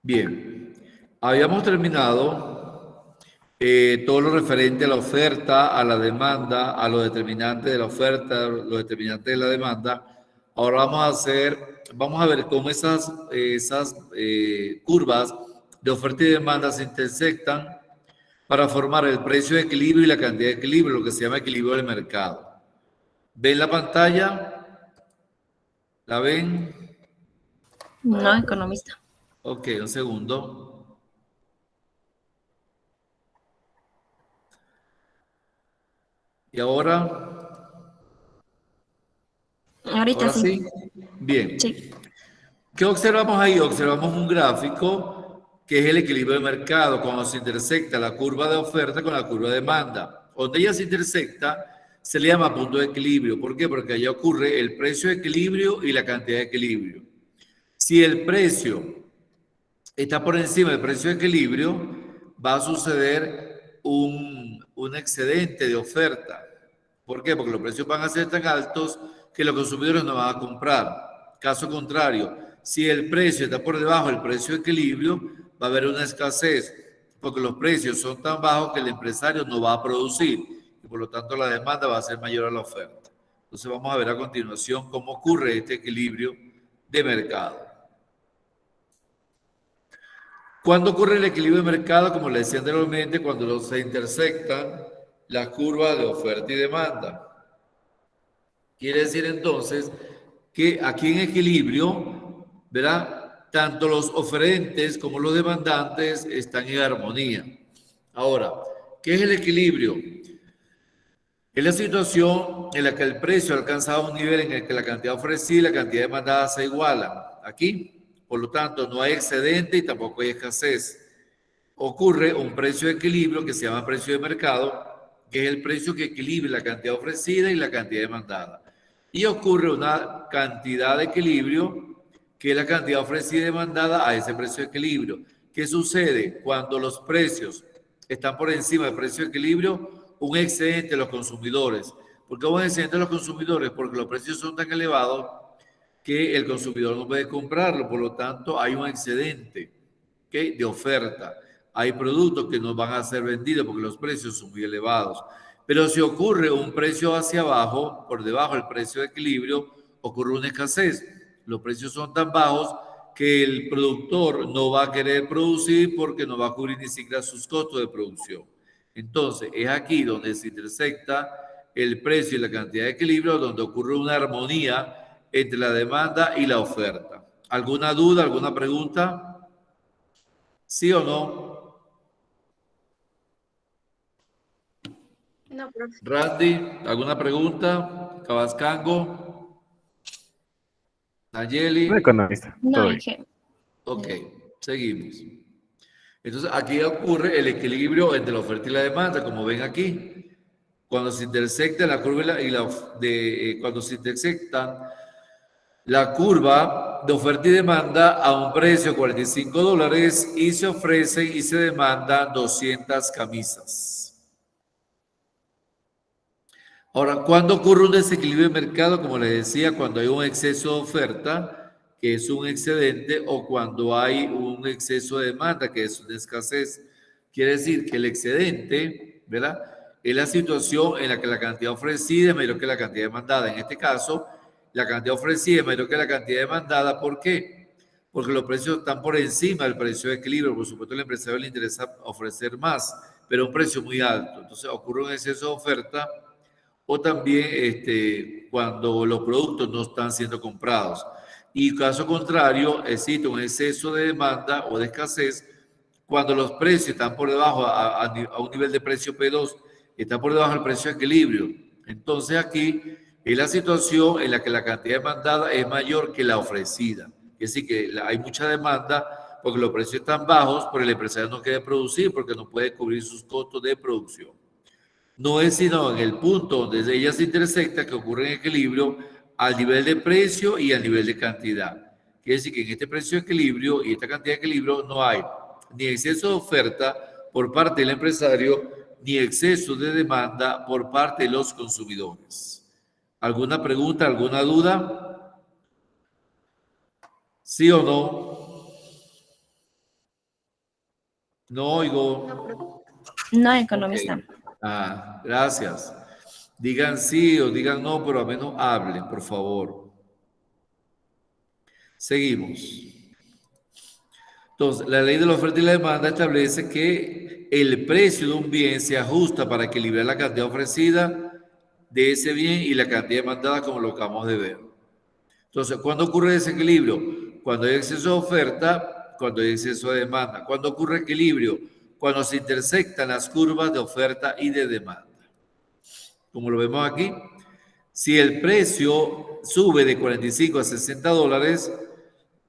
Bien, habíamos terminado todo lo referente a la oferta, a la demanda, a los determinantes de la oferta, los determinantes de la demanda. Ahora vamos a ver cómo esas curvas de oferta y demanda se intersectan para formar el precio de equilibrio y la cantidad de equilibrio, lo que se llama equilibrio del mercado. ¿Ven la pantalla? ¿La ven? No, economista. Ok, un segundo. ¿Y ahora? Ahorita ¿Ahora sí. sí? Bien. Sí. ¿Qué observamos ahí? Observamos un gráfico que es el equilibrio de mercado cuando se intersecta la curva de oferta con la curva de demanda. Donde ella se intersecta se le llama punto de equilibrio. ¿Por qué? Porque allá ocurre el precio de equilibrio y la cantidad de equilibrio. Si el precio está por encima del precio de equilibrio, va a suceder un excedente de oferta. ¿Por qué? Porque los precios van a ser tan altos que los consumidores no van a comprar. Caso contrario, si el precio está por debajo del precio de equilibrio, va a haber una escasez, porque los precios son tan bajos que el empresario no va a producir y por lo tanto la demanda va a ser mayor a la oferta. Entonces vamos a ver a continuación cómo ocurre este equilibrio de mercado. ¿Cuándo ocurre el equilibrio de mercado? Como le decía anteriormente, cuando se intersectan las curvas de oferta y demanda. Quiere decir entonces que aquí en equilibrio, ¿verdad? Tanto los oferentes como los demandantes están en armonía. Ahora, ¿qué es el equilibrio? Es la situación en la que el precio ha alcanzado un nivel en el que la cantidad ofrecida y la cantidad demandada se igualan. Aquí, por lo tanto, no hay excedente y tampoco hay escasez. Ocurre un precio de equilibrio que se llama precio de mercado, que es el precio que equilibra la cantidad ofrecida y la cantidad demandada. Y ocurre una cantidad de equilibrio, que es la cantidad ofrecida y demandada a ese precio de equilibrio. ¿Qué sucede cuando los precios están por encima del precio de equilibrio? Un excedente de los consumidores. ¿Por qué un excedente de los consumidores? Porque los precios son tan elevados que el consumidor no puede comprarlo, por lo tanto hay un excedente, ¿okay?, de oferta. Hay productos que no van a ser vendidos porque los precios son muy elevados. Pero si ocurre un precio hacia abajo, por debajo del precio de equilibrio, ocurre una escasez. Los precios son tan bajos que el productor no va a querer producir porque no va a cubrir ni siquiera sus costos de producción. Entonces, es aquí donde se intersecta el precio y la cantidad de equilibrio, donde ocurre una armonía entre la demanda y la oferta. ¿Alguna duda, alguna pregunta? ¿Sí o no? No, profe. Randy, ¿alguna pregunta? Cabascango, Nayeli. No economista, No, todo bien. Inge. Ok, seguimos. Entonces, aquí ocurre el equilibrio entre la oferta y la demanda, como ven aquí. Cuando se intersecta la curva cuando se intersectan la curva de oferta y demanda a un precio de $45 y se ofrece y se demanda 200 camisas. Ahora, ¿cuándo ocurre un desequilibrio de mercado? Como les decía, cuando hay un exceso de oferta, que es un excedente, o cuando hay un exceso de demanda, que es una escasez. Quiere decir que el excedente, ¿verdad?, es la situación en la que la cantidad ofrecida es mayor que la cantidad demandada. En este caso, la cantidad ofrecida es mayor que la cantidad demandada. ¿Por qué? Porque los precios están por encima del precio de equilibrio. Por supuesto, al empresario le interesa ofrecer más, pero a un precio muy alto. Entonces, ocurre un exceso de oferta, o también cuando los productos no están siendo comprados. Y caso contrario, existe un exceso de demanda o de escasez cuando los precios están por debajo, a un nivel de precio P2, está por debajo del precio de equilibrio. Entonces aquí es la situación en la que la cantidad demandada es mayor que la ofrecida. Es decir, que hay mucha demanda porque los precios están bajos, pero el empresario no quiere producir porque no puede cubrir sus costos de producción. No es sino en el punto donde ellas se intersectan que ocurre en equilibrio al nivel de precio y al nivel de cantidad. Quiere decir que en este precio de equilibrio y esta cantidad de equilibrio no hay ni exceso de oferta por parte del empresario, ni exceso de demanda por parte de los consumidores. ¿Alguna pregunta, alguna duda? ¿Sí o no? No oigo. No, profe. No, Ok. economista. Ah, gracias. Digan sí o digan no, pero al menos hablen, por favor. Seguimos. Entonces, la ley de la oferta y la demanda establece que el precio de un bien se ajusta para equilibrar la cantidad ofrecida de ese bien y la cantidad demandada, como lo acabamos de ver. Entonces, ¿cuándo ocurre ese equilibrio? Cuando hay exceso de oferta, cuando hay exceso de demanda. ¿Cuándo ocurre equilibrio? Cuando se intersectan las curvas de oferta y de demanda. Como lo vemos aquí, si el precio sube de 45 a 60 dólares,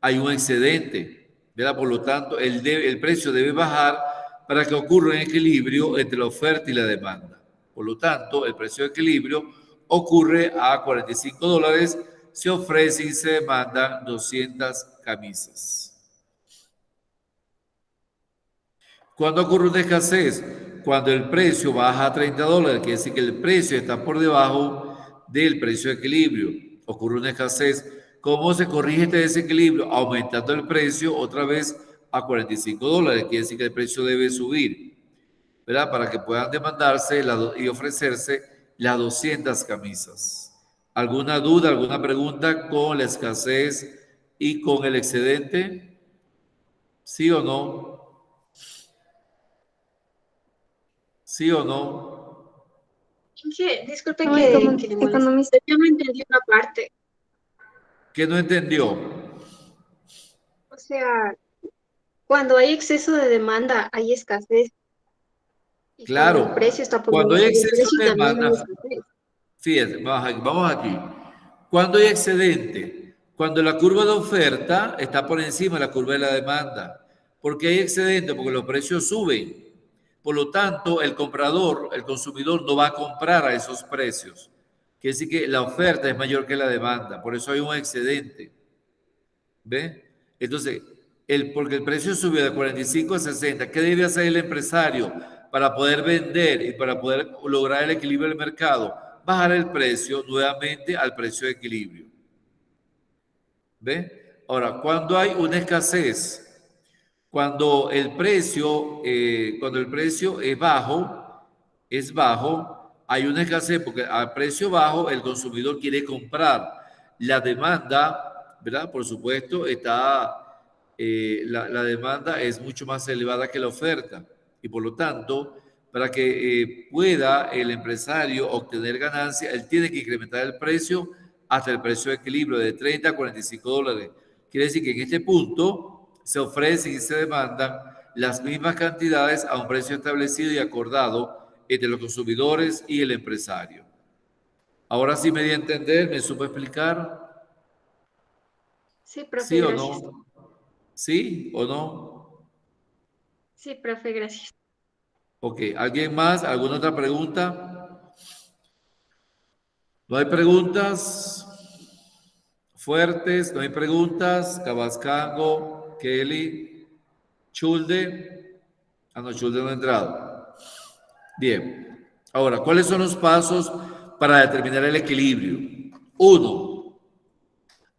hay un excedente, ¿verdad? Por lo tanto, el precio debe bajar para que ocurra un equilibrio entre la oferta y la demanda. Por lo tanto, el precio de equilibrio ocurre a 45 dólares, se ofrece y se demandan 200 camisas. ¿Cuándo ocurre una escasez? Cuando el precio baja a 30 dólares, quiere decir que el precio está por debajo del precio de equilibrio. Ocurre una escasez. ¿Cómo se corrige este desequilibrio? Aumentando el precio otra vez a 45 dólares, quiere decir que el precio debe subir, ¿verdad? Para que puedan demandarse y ofrecerse las 200 camisas. ¿Alguna duda, alguna pregunta con la escasez y con el excedente? ¿Sí o no? ¿Sí o no? Disculpe No, que le moleste. economista. Yo no entendí una parte. ¿Qué no entendió? O sea, cuando hay exceso de demanda, hay escasez. Y cuando el Claro, precio está por cuando hay debajo del exceso precio, de también hay demanda, escasez. fíjense, vamos aquí. Cuando hay excedente, cuando la curva de oferta está por encima de la curva de la demanda. ¿Por qué hay excedente? Porque los precios suben. Por lo tanto, el comprador, el consumidor no va a comprar a esos precios. Quiere decir que la oferta es mayor que la demanda. Por eso hay un excedente. ¿Ve? Entonces, porque el precio subió de 45 a 60, ¿qué debe hacer el empresario para poder vender y para poder lograr el equilibrio del mercado? Bajar el precio nuevamente al precio de equilibrio. ¿Ve? Ahora, cuando hay una escasez, cuando el precio es bajo, hay una escasez porque a precio bajo el consumidor quiere comprar. La demanda, ¿verdad? Por supuesto, la demanda es mucho más elevada que la oferta y por lo tanto, para que pueda el empresario obtener ganancia, él tiene que incrementar el precio hasta el precio de equilibrio de 30 a 45 dólares. Quiere decir que en este punto se ofrecen y se demandan las mismas cantidades a un precio establecido y acordado entre los consumidores y el empresario. Ahora sí me di a entender, me supo explicar, Sí, sí profe, o gracias. no, sí o no. Sí, profe, gracias. Ok, ¿alguien más? ¿Alguna otra pregunta? ¿No hay preguntas fuertes? ¿No hay preguntas? Cabascango, Kelly, Chulde. Ah, no, Chulde no ha entrado. Bien. Ahora, ¿cuáles son los pasos para determinar el equilibrio? Uno,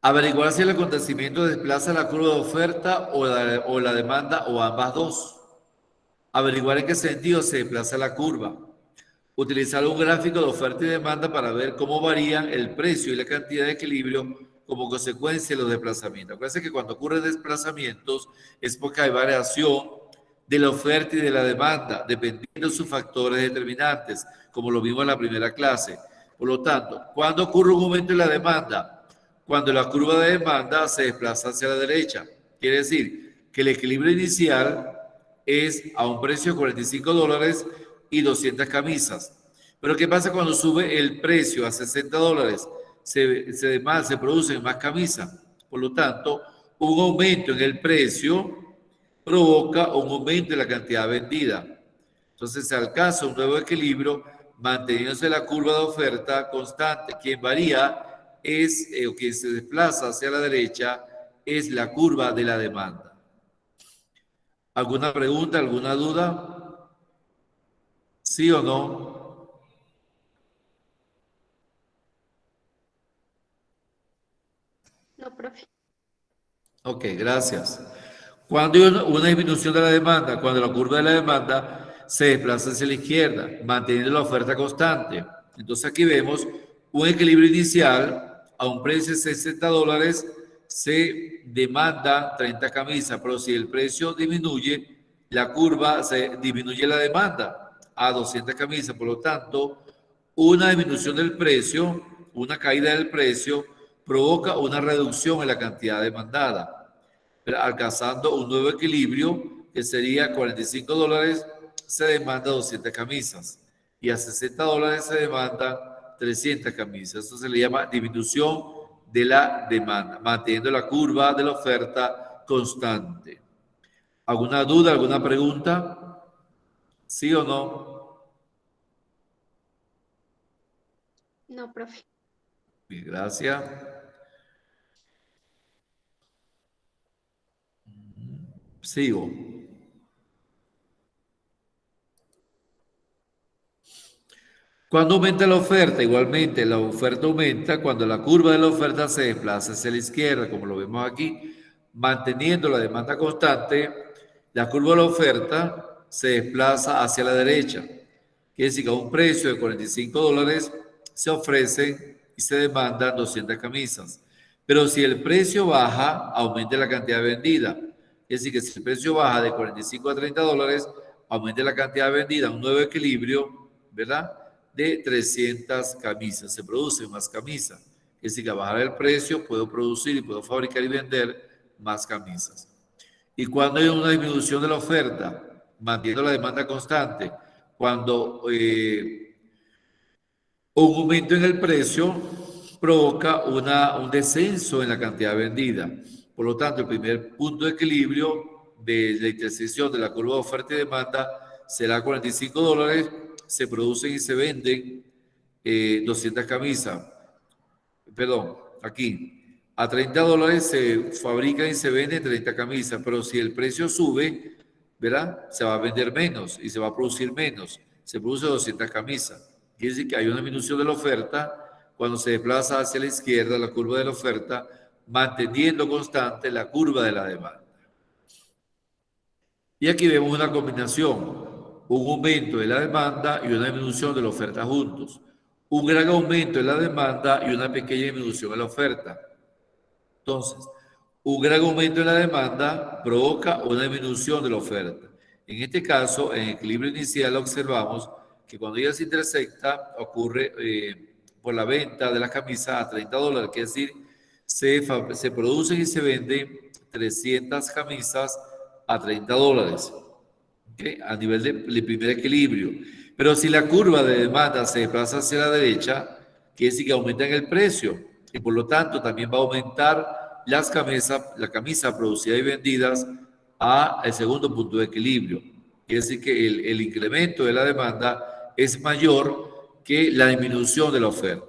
averiguar si el acontecimiento desplaza la curva de oferta o la demanda o ambas dos. Averiguar en qué sentido se desplaza la curva. Utilizar un gráfico de oferta y demanda para ver cómo varían el precio y la cantidad de equilibrio como consecuencia de los desplazamientos. Acuérdense que cuando ocurren desplazamientos es porque hay variación de la oferta y de la demanda, dependiendo de sus factores determinantes, como lo vimos en la primera clase. Por lo tanto, ¿cuándo ocurre un aumento en la demanda? Cuando la curva de demanda se desplaza hacia la derecha. Quiere decir que el equilibrio inicial es a un precio de 45 dólares y 200 camisas. Pero ¿qué pasa cuando sube el precio a 60 dólares? Se producen más camisas. Por lo tanto, un aumento en el precio provoca un aumento en la cantidad vendida. Entonces se alcanza un nuevo equilibrio manteniéndose la curva de oferta constante. Quien varía o quien se desplaza hacia la derecha es la curva de la demanda. ¿Alguna pregunta, alguna duda? ¿Sí o no? No, profe. Ok, gracias. Cuando hay una disminución de la demanda, cuando la curva de la demanda se desplaza hacia la izquierda, manteniendo la oferta constante. Entonces aquí vemos un equilibrio inicial a un precio de $60, se demanda 30 camisas, pero si el precio disminuye, la curva se disminuye la demanda a 200 camisas. Por lo tanto, una disminución del precio, una caída del precio, provoca una reducción en la cantidad demandada, alcanzando un nuevo equilibrio que sería $45 se demanda 200 camisas y a $60 se demanda 300 camisas. Eso se le llama disminución de la demanda, manteniendo la curva de la oferta constante. ¿Alguna duda, alguna pregunta? ¿Sí o no? No, profe. Bien, gracias. Sigo. Cuando aumenta la oferta, igualmente la oferta aumenta cuando la curva de la oferta se desplaza hacia la izquierda, como lo vemos aquí, manteniendo la demanda constante, la curva de la oferta se desplaza hacia la derecha. Quiere decir que a un precio de $45 se ofrecen y se demandan 200 camisas. Pero si el precio baja, aumenta la cantidad vendida. Es decir, que si el precio baja de 45 a $30, aumenta la cantidad vendida, un nuevo equilibrio, ¿verdad? De 300 camisas. Se producen más camisas. Es decir, que a bajar el precio puedo producir y puedo fabricar y vender más camisas. Y cuando hay una disminución de la oferta, manteniendo la demanda constante, cuando un aumento en el precio provoca un descenso en la cantidad vendida. Por lo tanto, el primer punto de equilibrio de la intersección de la curva de oferta y demanda será $45, se producen y se venden 200 camisas. Perdón, aquí. A $30 se fabrican y se venden 30 camisas, pero si el precio sube, ¿verdad? Se va a vender menos y se va a producir menos. Se produce 200 camisas. Quiere decir que hay una disminución de la oferta cuando se desplaza hacia la izquierda la curva de la oferta, manteniendo constante la curva de la demanda. Y aquí vemos una combinación, un aumento de la demanda y una disminución de la oferta juntos. Un gran aumento en la demanda y una pequeña disminución en la oferta. Entonces, un gran aumento en la demanda provoca una disminución de la oferta. En este caso, en el equilibrio inicial observamos que cuando ella se intersecta ocurre por la venta de las camisas a $30, que es decir, se producen y se venden 300 camisas a $30, ¿okay? A nivel de primer equilibrio. Pero si la curva de demanda se desplaza hacia la derecha, quiere decir que aumenta en el precio y por lo tanto también va a aumentar la camisa producida y vendidas al segundo punto de equilibrio. Quiere decir que el incremento de la demanda es mayor que la disminución de la oferta.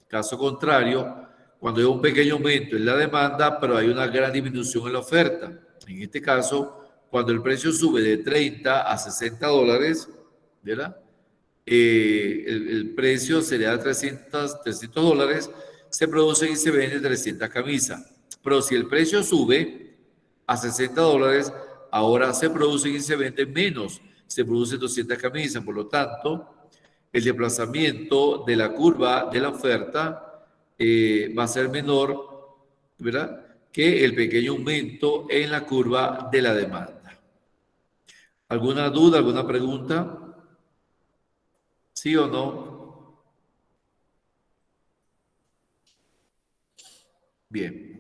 Caso contrario, cuando hay un pequeño aumento en la demanda, pero hay una gran disminución en la oferta. En este caso, cuando el precio sube de 30 a $60, ¿verdad? El precio sería de $300, se producen y se venden 300 camisas. Pero si el precio sube a $60, ahora se producen y se venden menos, se producen 200 camisas. Por lo tanto, el desplazamiento de la curva de la oferta va a ser menor, ¿verdad?, que el pequeño aumento en la curva de la demanda. ¿Alguna duda, alguna pregunta? ¿Sí o no? Bien.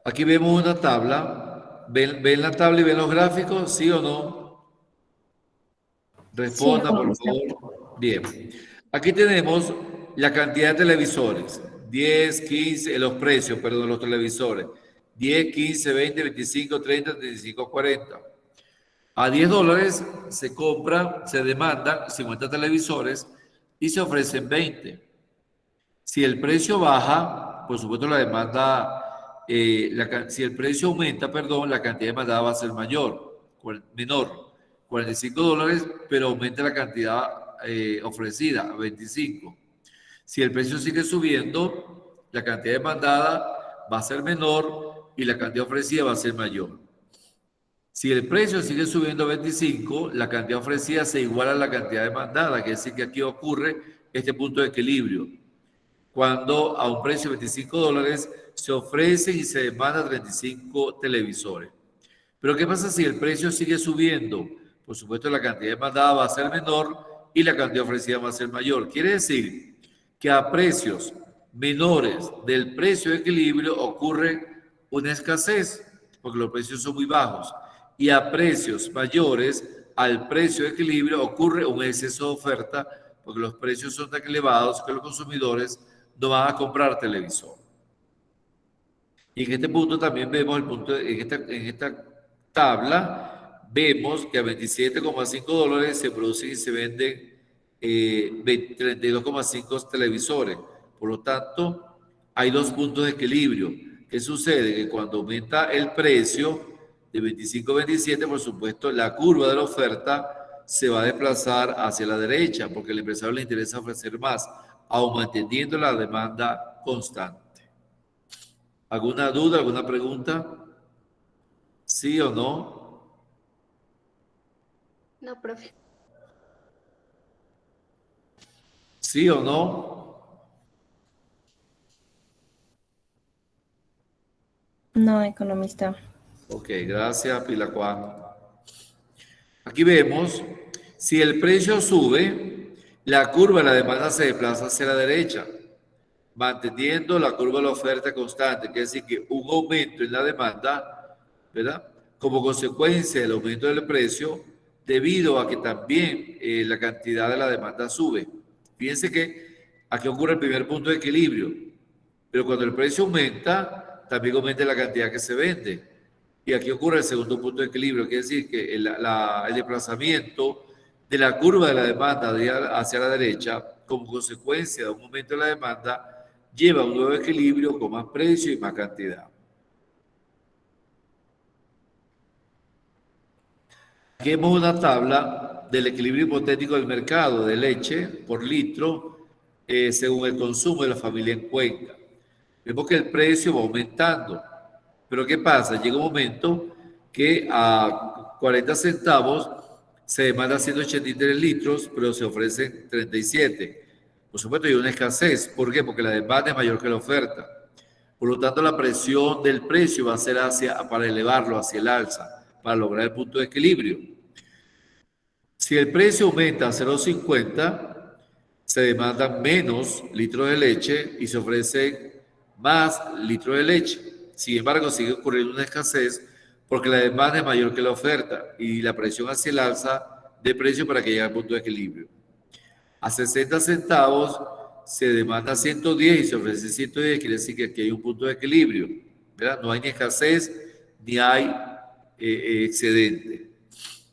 Aquí vemos una tabla. ¿Ven la tabla y ven los gráficos? ¿Sí o no? Sí, Responda, por profesor. favor. Bien. Aquí tenemos la cantidad de televisores. 10, 15, los precios, perdón, de los televisores. 10, 15, 20, 25, 30, 35, 40. A $10 se compran, se demandan 50 televisores y se ofrecen 20. Si el precio baja, por supuesto la demanda, si el precio aumenta, perdón, la cantidad demandada va a ser menor, $45, pero aumenta la cantidad ofrecida a 25. Si el precio sigue subiendo, la cantidad demandada va a ser menor y la cantidad ofrecida va a ser mayor. Si el precio sigue subiendo a 25, la cantidad ofrecida se iguala a la cantidad demandada, quiere decir que aquí ocurre este punto de equilibrio. Cuando a un precio de $25 se ofrecen y se demandan 35 televisores. Pero ¿qué pasa si el precio sigue subiendo? Por supuesto, la cantidad demandada va a ser menor y la cantidad ofrecida va a ser mayor. Quiere decir que a precios menores del precio de equilibrio ocurre una escasez, porque los precios son muy bajos, y a precios mayores al precio de equilibrio ocurre un exceso de oferta, porque los precios son tan elevados que los consumidores no van a comprar televisor. Y en este punto también vemos el punto, en esta tabla, vemos que a $27,5 se producen y se venden 32,5 televisores. Por lo tanto, hay dos puntos de equilibrio. ¿Qué sucede? Que cuando aumenta el precio de 25 a 27, por supuesto, la curva de la oferta se va a desplazar hacia la derecha, porque al empresario le interesa ofrecer más, aun manteniendo la demanda constante. ¿Alguna duda, alguna pregunta? ¿Sí o no? No, profe. ¿Sí o no? No, economista. Ok, gracias, Pilacuán. Aquí vemos, si el precio sube, la curva de la demanda se desplaza hacia la derecha, manteniendo la curva de la oferta constante, quiere decir que un aumento en la demanda, ¿verdad? Como consecuencia del aumento del precio, debido a que también la cantidad de la demanda sube. Fíjense que aquí ocurre el primer punto de equilibrio, pero cuando el precio aumenta, también aumenta la cantidad que se vende. Y aquí ocurre el segundo punto de equilibrio, quiere decir que el desplazamiento de la curva de la demanda hacia la derecha, como consecuencia de un aumento de la demanda, lleva a un nuevo equilibrio con más precio y más cantidad. Aquí vemos una tabla del equilibrio hipotético del mercado de leche por litro según el consumo de la familia en Cuenca. Vemos que el precio va aumentando. Pero ¿qué pasa? Llega un momento que a 40 centavos se demanda 183 litros, pero se ofrecen 37. Por supuesto, hay una escasez. ¿Por qué? Porque la demanda es mayor que la oferta. Por lo tanto, la presión del precio va a ser para elevarlo hacia el alza, para lograr el punto de equilibrio. Si el precio aumenta a 0,50, se demandan menos litros de leche y se ofrecen más litros de leche. Sin embargo, sigue ocurriendo una escasez porque la demanda es mayor que la oferta y la presión hacia el alza de precio para que llegue al punto de equilibrio. A 60 centavos se demanda 110 y se ofrece 110, quiere decir que aquí hay un punto de equilibrio, ¿verdad? No hay ni escasez ni hay excedente.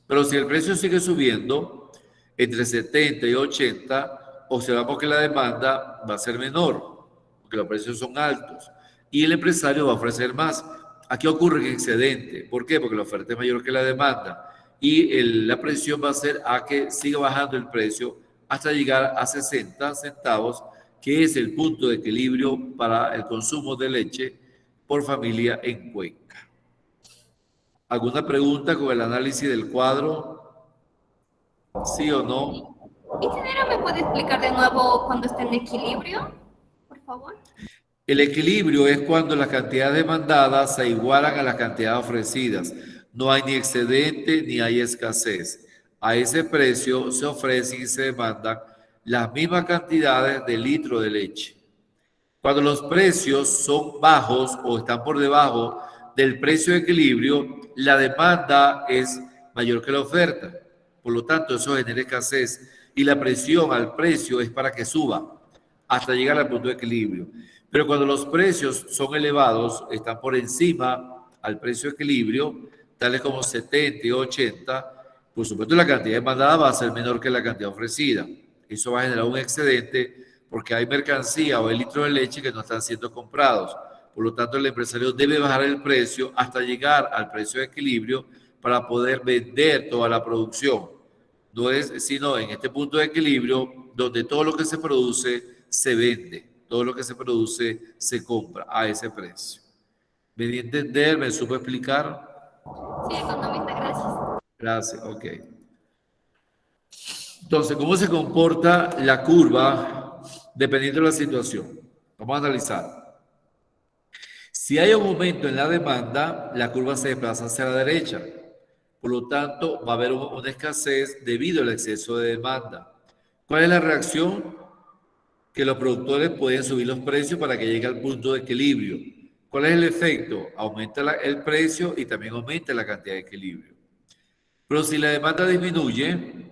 Pero si el precio sigue subiendo entre 70 y 80, observamos que la demanda va a ser menor, porque los precios son altos, y el empresario va a ofrecer más. Aquí ocurre un excedente. ¿Por qué? Porque la oferta es mayor que la demanda, y la presión va a ser a que siga bajando el precio hasta llegar a 60 centavos, que es el punto de equilibrio para el consumo de leche por familia en Cuenca. ¿Alguna pregunta con el análisis del cuadro? ¿Sí o no? Ingeniero, ¿me puede explicar de nuevo cuando está en equilibrio, por favor? El equilibrio es cuando las cantidades demandadas se igualan a las cantidades ofrecidas. No hay ni excedente ni hay escasez. A ese precio se ofrecen y se demandan las mismas cantidades de litro de leche. Cuando los precios son bajos o están por debajo del precio de equilibrio, la demanda es mayor que la oferta. Por lo tanto, eso genera escasez y la presión al precio es para que suba hasta llegar al punto de equilibrio. Pero cuando los precios son elevados, están por encima al precio de equilibrio, tales como 70 y 80, por supuesto la cantidad demandada va a ser menor que la cantidad ofrecida. Eso va a generar un excedente porque hay mercancía o hay litros de leche que no están siendo comprados. Por lo tanto, el empresario debe bajar el precio hasta llegar al precio de equilibrio para poder vender toda la producción. No es sino en este punto de equilibrio donde todo lo que se produce se vende, todo lo que se produce se compra a ese precio. ¿Me di a entender? ¿Me supo explicar? Sí, economista, gracias. Gracias, ok. Entonces, ¿cómo se comporta la curva dependiendo de la situación? Vamos a analizar. Si hay un aumento en la demanda, la curva se desplaza hacia la derecha. Por lo tanto, va a haber una escasez debido al exceso de demanda. ¿Cuál es la reacción? Que los productores pueden subir los precios para que llegue al punto de equilibrio. ¿Cuál es el efecto? Aumenta el precio y también aumenta la cantidad de equilibrio. Pero si la demanda disminuye,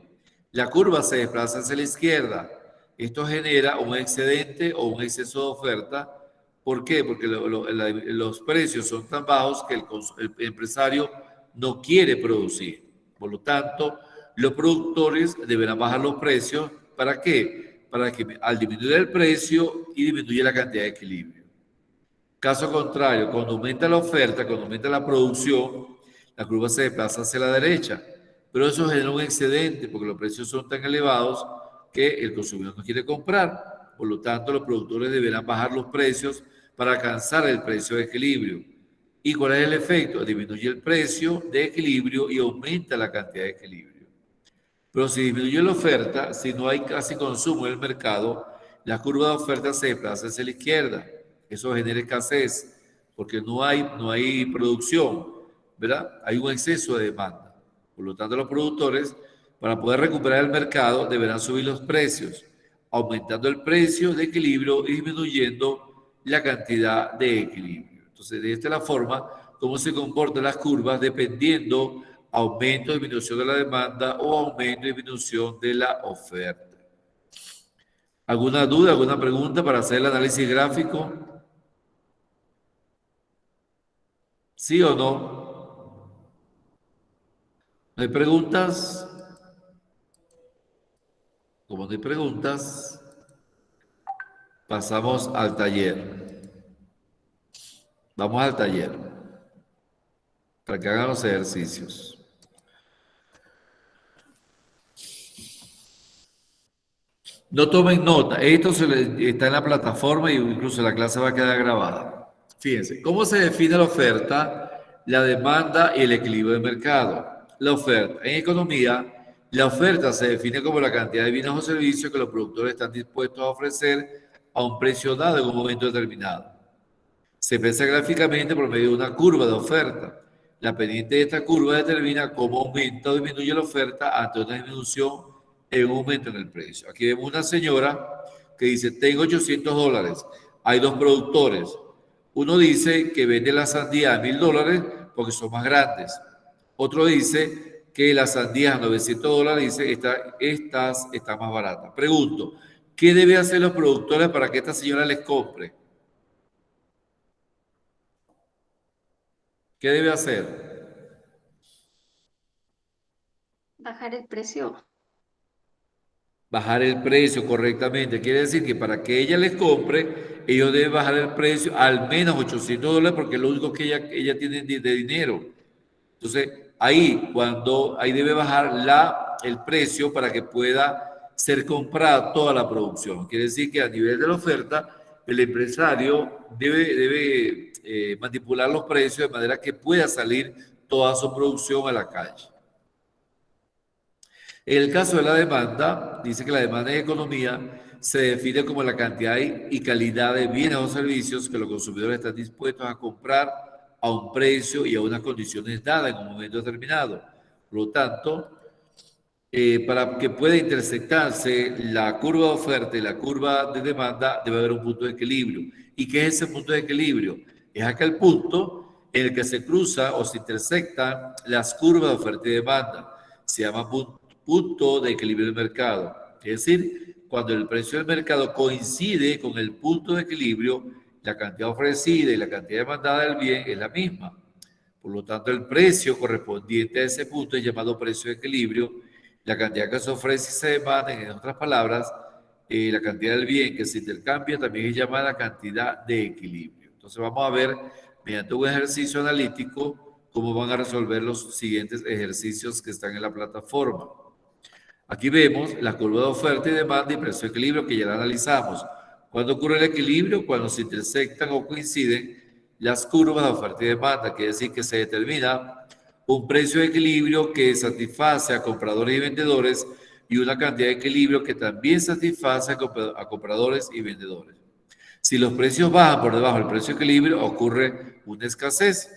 la curva se desplaza hacia la izquierda. Esto genera un excedente o un exceso de oferta. ¿Por qué? Porque los precios son tan bajos que el empresario no quiere producir. Por lo tanto, los productores deberán bajar los precios. ¿Para qué? Para que al disminuir el precio y disminuye la cantidad de equilibrio. Caso contrario, cuando aumenta la oferta, cuando aumenta la producción, la curva se desplaza hacia la derecha. Pero eso genera un excedente porque los precios son tan elevados que el consumidor no quiere comprar. Por lo tanto, los productores deberán bajar los precios para alcanzar el precio de equilibrio. ¿Y cuál es el efecto? Disminuye el precio de equilibrio y aumenta la cantidad de equilibrio. Pero si disminuye la oferta, si no hay casi consumo en el mercado, la curva de oferta se desplaza hacia la izquierda. Eso genera escasez porque no hay producción, ¿verdad? Hay un exceso de demanda. Por lo tanto, los productores, para poder recuperar el mercado, deberán subir los precios, aumentando el precio de equilibrio y disminuyendo la cantidad de equilibrio. Entonces, de esta es la forma cómo se comportan las curvas dependiendo aumento o disminución de la demanda o aumento o disminución de la oferta. ¿Alguna duda, alguna pregunta para hacer el análisis gráfico? ¿Sí o no? ¿No hay preguntas? Como no hay preguntas, pasamos al taller. Vamos al taller para que hagan los ejercicios. No tomen nota, esto está en la plataforma y incluso la clase va a quedar grabada. Fíjense, ¿cómo se define la oferta, la demanda y el equilibrio del mercado? La oferta. En economía, la oferta se define como la cantidad de bienes o servicios que los productores están dispuestos a ofrecer a un precio dado en un momento determinado. Se expresa gráficamente por medio de una curva de oferta. La pendiente de esta curva determina cómo aumenta o disminuye la oferta ante una disminución en un aumento en el precio. Aquí vemos una señora que dice, tengo $800. Hay dos productores. Uno dice que vende la sandía a $1,000 porque son más grandes. Otro dice que la sandía a $900 dice, estas están más baratas. Pregunto, ¿qué deben hacer los productores para que esta señora les compre? ¿Qué debe hacer? Bajar el precio. Bajar el precio correctamente. Quiere decir que para que ella les compre, ellos deben bajar el precio al menos $800 porque es lo único que ella tiene de dinero. Entonces, ahí debe bajar el precio para que pueda ser comprada toda la producción. Quiere decir que a nivel de la oferta, el empresario debe manipular los precios de manera que pueda salir toda su producción a la calle. En el caso de la demanda, dice que la demanda en economía se define como la cantidad y calidad de bienes o servicios que los consumidores están dispuestos a comprar a un precio y a unas condiciones dadas en un momento determinado. Por lo tanto, para que pueda intersectarse la curva de oferta y la curva de demanda, debe haber un punto de equilibrio. ¿Y qué es ese punto de equilibrio? Es aquel punto en el que se cruza o se intersectan las curvas de oferta y demanda. Se llama punto de equilibrio del mercado. Es decir, cuando el precio del mercado coincide con el punto de equilibrio, la cantidad ofrecida y la cantidad demandada del bien es la misma. Por lo tanto, el precio correspondiente a ese punto es llamado precio de equilibrio. La cantidad que se ofrece y se demanda, en otras palabras, la cantidad del bien que se intercambia también es llamada cantidad de equilibrio. Entonces vamos a ver, mediante un ejercicio analítico, cómo van a resolver los siguientes ejercicios que están en la plataforma. Aquí vemos la curva de oferta y demanda y precio de equilibrio que ya la analizamos. ¿Cuándo ocurre el equilibrio? Cuando se intersectan o coinciden las curvas de oferta y demanda, quiere decir que se determina un precio de equilibrio que satisface a compradores y vendedores y una cantidad de equilibrio que también satisface a compradores y vendedores. Si los precios bajan por debajo del precio de equilibrio, ocurre una escasez.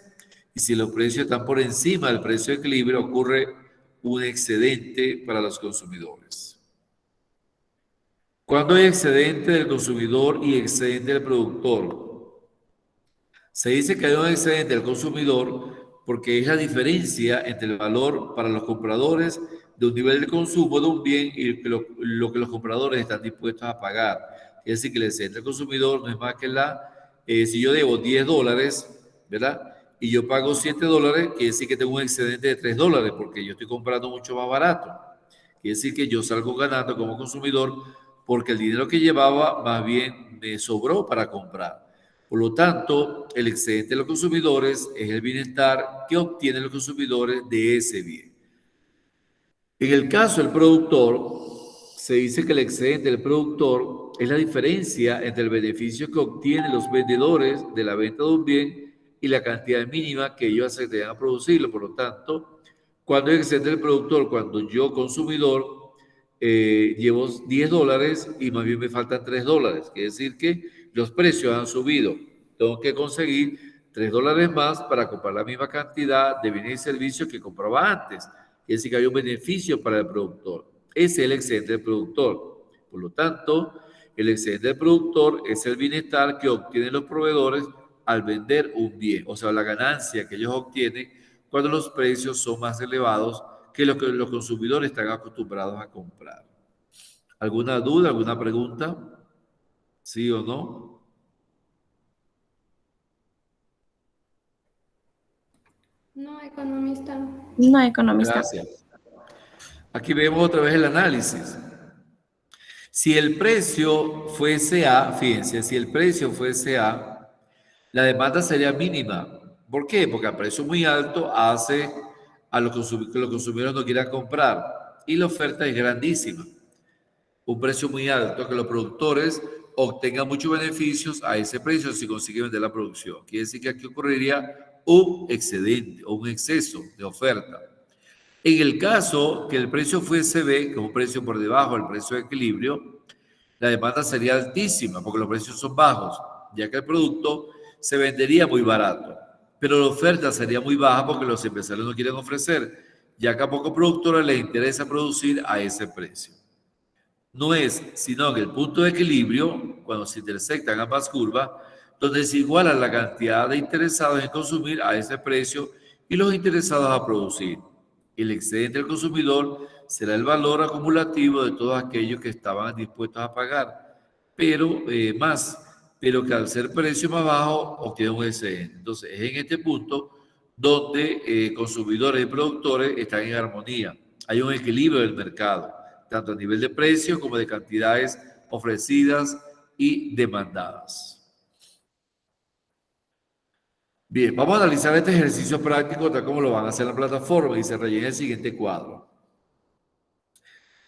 Y si los precios están por encima del precio de equilibrio, ocurre un excedente para los consumidores. Cuando hay excedente del consumidor y excedente del productor, se dice que hay un excedente del consumidor porque es la diferencia entre el valor para los compradores de un nivel de consumo de un bien y lo que los compradores están dispuestos a pagar. Es decir, que el excedente del consumidor no es más que si yo debo $10, ¿verdad? Y yo pago $7, quiere decir que tengo un excedente de $3 porque yo estoy comprando mucho más barato. Quiere decir que yo salgo ganando como consumidor porque el dinero que llevaba más bien me sobró para comprar. Por lo tanto, el excedente de los consumidores es el bienestar que obtienen los consumidores de ese bien. En el caso del productor, se dice que el excedente del productor es la diferencia entre el beneficio que obtienen los vendedores de la venta de un bien y la cantidad mínima que ellos accederán a producirlo. Por lo tanto, cuando hay excedente del productor, cuando yo consumidor llevo $10 y más bien me faltan $3, quiere decir que los precios han subido. Tengo que conseguir $3 más para comprar la misma cantidad de bienes y servicios que compraba antes. Quiere decir que hay un beneficio para el productor. Ese es el excedente del productor. Por lo tanto, el excedente del productor es el bienestar que obtienen los proveedores al vender un bien, o sea, la ganancia que ellos obtienen cuando los precios son más elevados que lo que los consumidores están acostumbrados a comprar. ¿Alguna duda, alguna pregunta? ¿Sí o no? No, economista. No, economista. Gracias. Aquí vemos otra vez el análisis. Si el precio fuese A, fíjense, si el precio fuese A, la demanda sería mínima. ¿Por qué? Porque a precio muy alto hace a que los consumidores no quieran comprar y la oferta es grandísima. Un precio muy alto, que los productores obtengan muchos beneficios a ese precio si consiguen vender la producción. Quiere decir que aquí ocurriría un excedente o un exceso de oferta. En el caso que el precio fuese B, que es un precio por debajo del precio de equilibrio, la demanda sería altísima porque los precios son bajos, ya que el producto se vendería muy barato. Pero la oferta sería muy baja porque los empresarios no quieren ofrecer, ya que a pocos productores les interesa producir a ese precio. No es sino en el punto de equilibrio, cuando se intersectan ambas curvas, donde se iguala la cantidad de interesados en consumir a ese precio y los interesados a producir. El excedente del consumidor será el valor acumulativo de todos aquellos que estaban dispuestos a pagar, pero que al ser precio más bajo obtienen un excedente. Entonces, es en este punto donde consumidores y productores están en armonía. Hay un equilibrio del mercado, tanto a nivel de precio como de cantidades ofrecidas y demandadas. Bien, vamos a analizar este ejercicio práctico tal como lo van a hacer en la plataforma y se rellena el siguiente cuadro.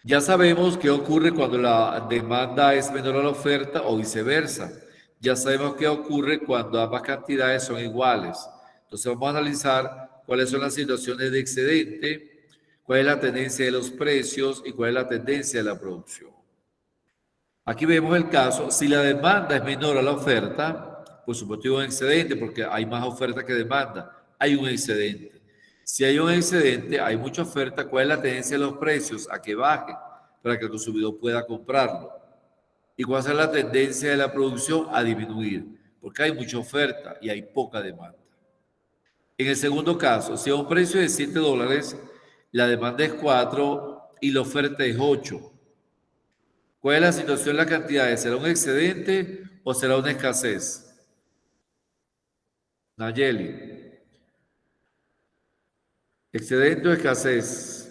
Ya sabemos qué ocurre cuando la demanda es menor a la oferta o viceversa. Ya sabemos qué ocurre cuando ambas cantidades son iguales. Entonces vamos a analizar cuáles son las situaciones de excedente, cuál es la tendencia de los precios y cuál es la tendencia de la producción. Aquí vemos el caso, si la demanda es menor a la oferta, por supuesto hay un excedente porque hay más oferta que demanda, hay un excedente. Si hay un excedente, hay mucha oferta, ¿cuál es la tendencia de los precios? A que baje para que el consumidor pueda comprarlo. ¿Y cuál es la tendencia de la producción? A disminuir, porque hay mucha oferta y hay poca demanda. En el segundo caso, si a un precio de $7, la demanda es 4 y la oferta es 8. ¿Cuál es la situación de las cantidades? ¿Será un excedente o será una escasez? Nayeli. ¿Excedente o escasez?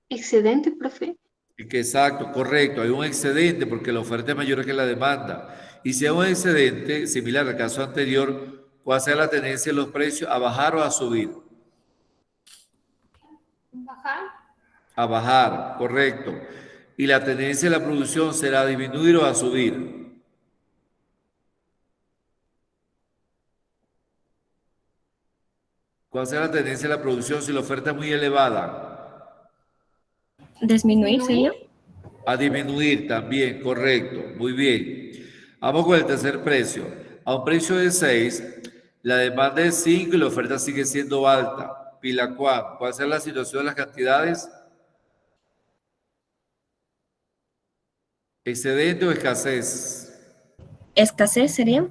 Excedente, profe. Exacto, correcto. Hay un excedente porque la oferta es mayor que la demanda. Y si hay un excedente, similar al caso anterior, ¿cuál será la tendencia de los precios? ¿A bajar o a subir? Bajar. A bajar, correcto. ¿Y la tendencia de la producción será a disminuir o a subir? ¿Cuál será la tendencia de la producción si la oferta es muy elevada? Disminuir, sería. A disminuir también, correcto, muy bien. Vamos con el tercer precio. A un precio de 6, la demanda es 5 y la oferta sigue siendo alta. Pila Juan, ¿cuál será la situación de las cantidades? ¿Excedente o escasez? Escasez sería.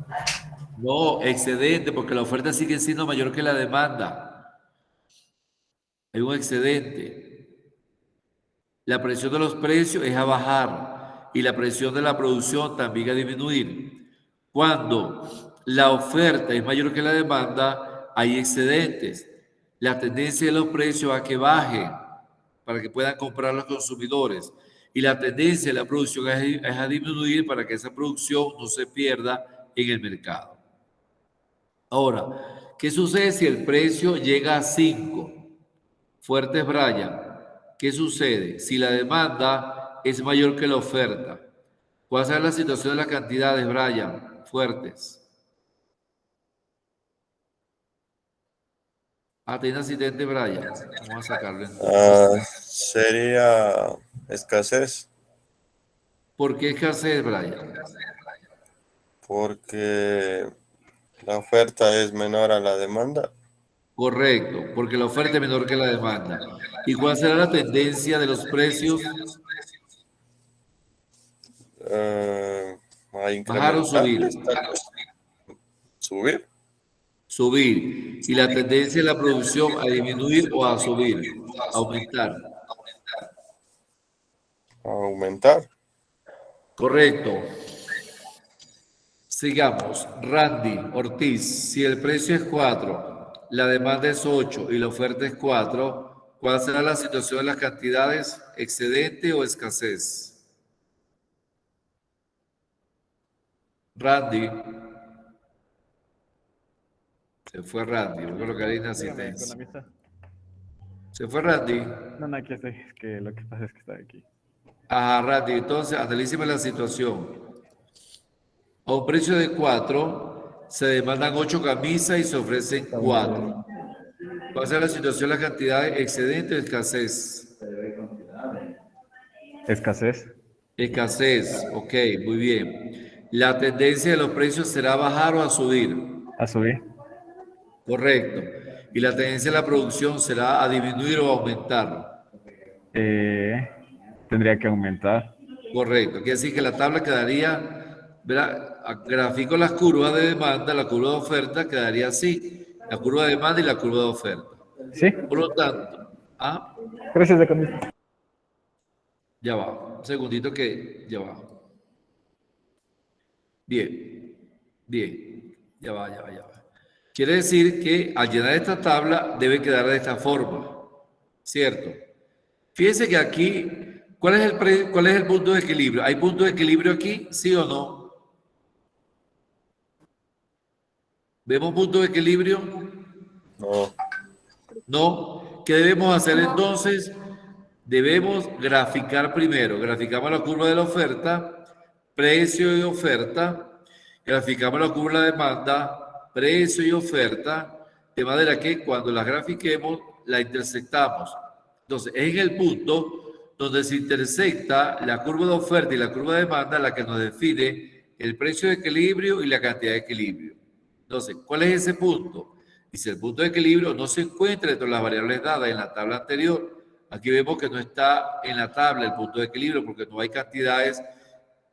No, excedente, porque la oferta sigue siendo mayor que la demanda. Hay un excedente. La presión de los precios es a bajar y la presión de la producción también a disminuir. Cuando la oferta es mayor que la demanda, hay excedentes. La tendencia de los precios a que bajen para que puedan comprar los consumidores. Y la tendencia de la producción es a disminuir para que esa producción no se pierda en el mercado. Ahora, ¿qué sucede si el precio llega a 5? Fuertes, Brian. ¿Qué sucede si la demanda es mayor que la oferta? ¿Cuál será la situación de las cantidades, Brian? Fuertes. Tiene asistente, Brian. Vamos a sacarlo entonces. Sería escasez, ¿Por qué escasez, Brian? porque la oferta es menor a la demanda. Correcto, porque la oferta es menor que la demanda. ¿Y cuál será la tendencia de los precios? A ¿Bajar o incrementar, subir? subir, Subir. ¿Y la tendencia de la producción a disminuir o a subir? Aumentar. aumentar. Correcto. Sigamos. Randy Ortiz, si el precio es 4, la demanda es 8 y la oferta es 4, ¿cuál será la situación de las cantidades? ¿Excedente o escasez? Randy. Se fue Randy, voy a colocar ahí en asistencia. Economista. Se fue Randy. No, aquí estoy. Es que lo que pasa es que está aquí. Ajá, Randy, entonces analíceme la situación. A un precio de 4, se demandan 8 camisas y se ofrecen 4. ¿Cuál será la situación de las cantidades? ¿Excedente o escasez? Escasez. Escasez, ok, muy bien. ¿La tendencia de los precios será a bajar o a subir? A subir. Correcto. ¿Y la tendencia de la producción será a disminuir o a aumentar? Tendría que aumentar. Correcto. Quiere decir que la tabla quedaría, ¿verdad? Grafico las curvas de demanda, la curva de oferta quedaría así. La curva de demanda y la curva de oferta. Sí. Por lo tanto, Gracias, economista. ya va. Un segundito que ya va. Bien, bien. Ya va. Quiere decir que al llenar esta tabla debe quedar de esta forma, ¿cierto? Fíjense que aquí, ¿cuál es el punto de equilibrio? ¿Hay punto de equilibrio aquí? ¿Sí o no? ¿Vemos punto de equilibrio? No, No. ¿Qué debemos hacer entonces? Debemos graficar primero. Graficamos la curva de la oferta, precio y oferta. Graficamos la curva de la demanda, precio y oferta, de manera que cuando las grafiquemos, la intersectamos. Entonces, es en el punto donde se intersecta la curva de oferta y la curva de demanda la que nos define el precio de equilibrio y la cantidad de equilibrio. Entonces, ¿cuál es ese punto? Dice, el punto de equilibrio no se encuentra dentro de las variables dadas en la tabla anterior. Aquí vemos que no está en la tabla el punto de equilibrio porque no hay cantidades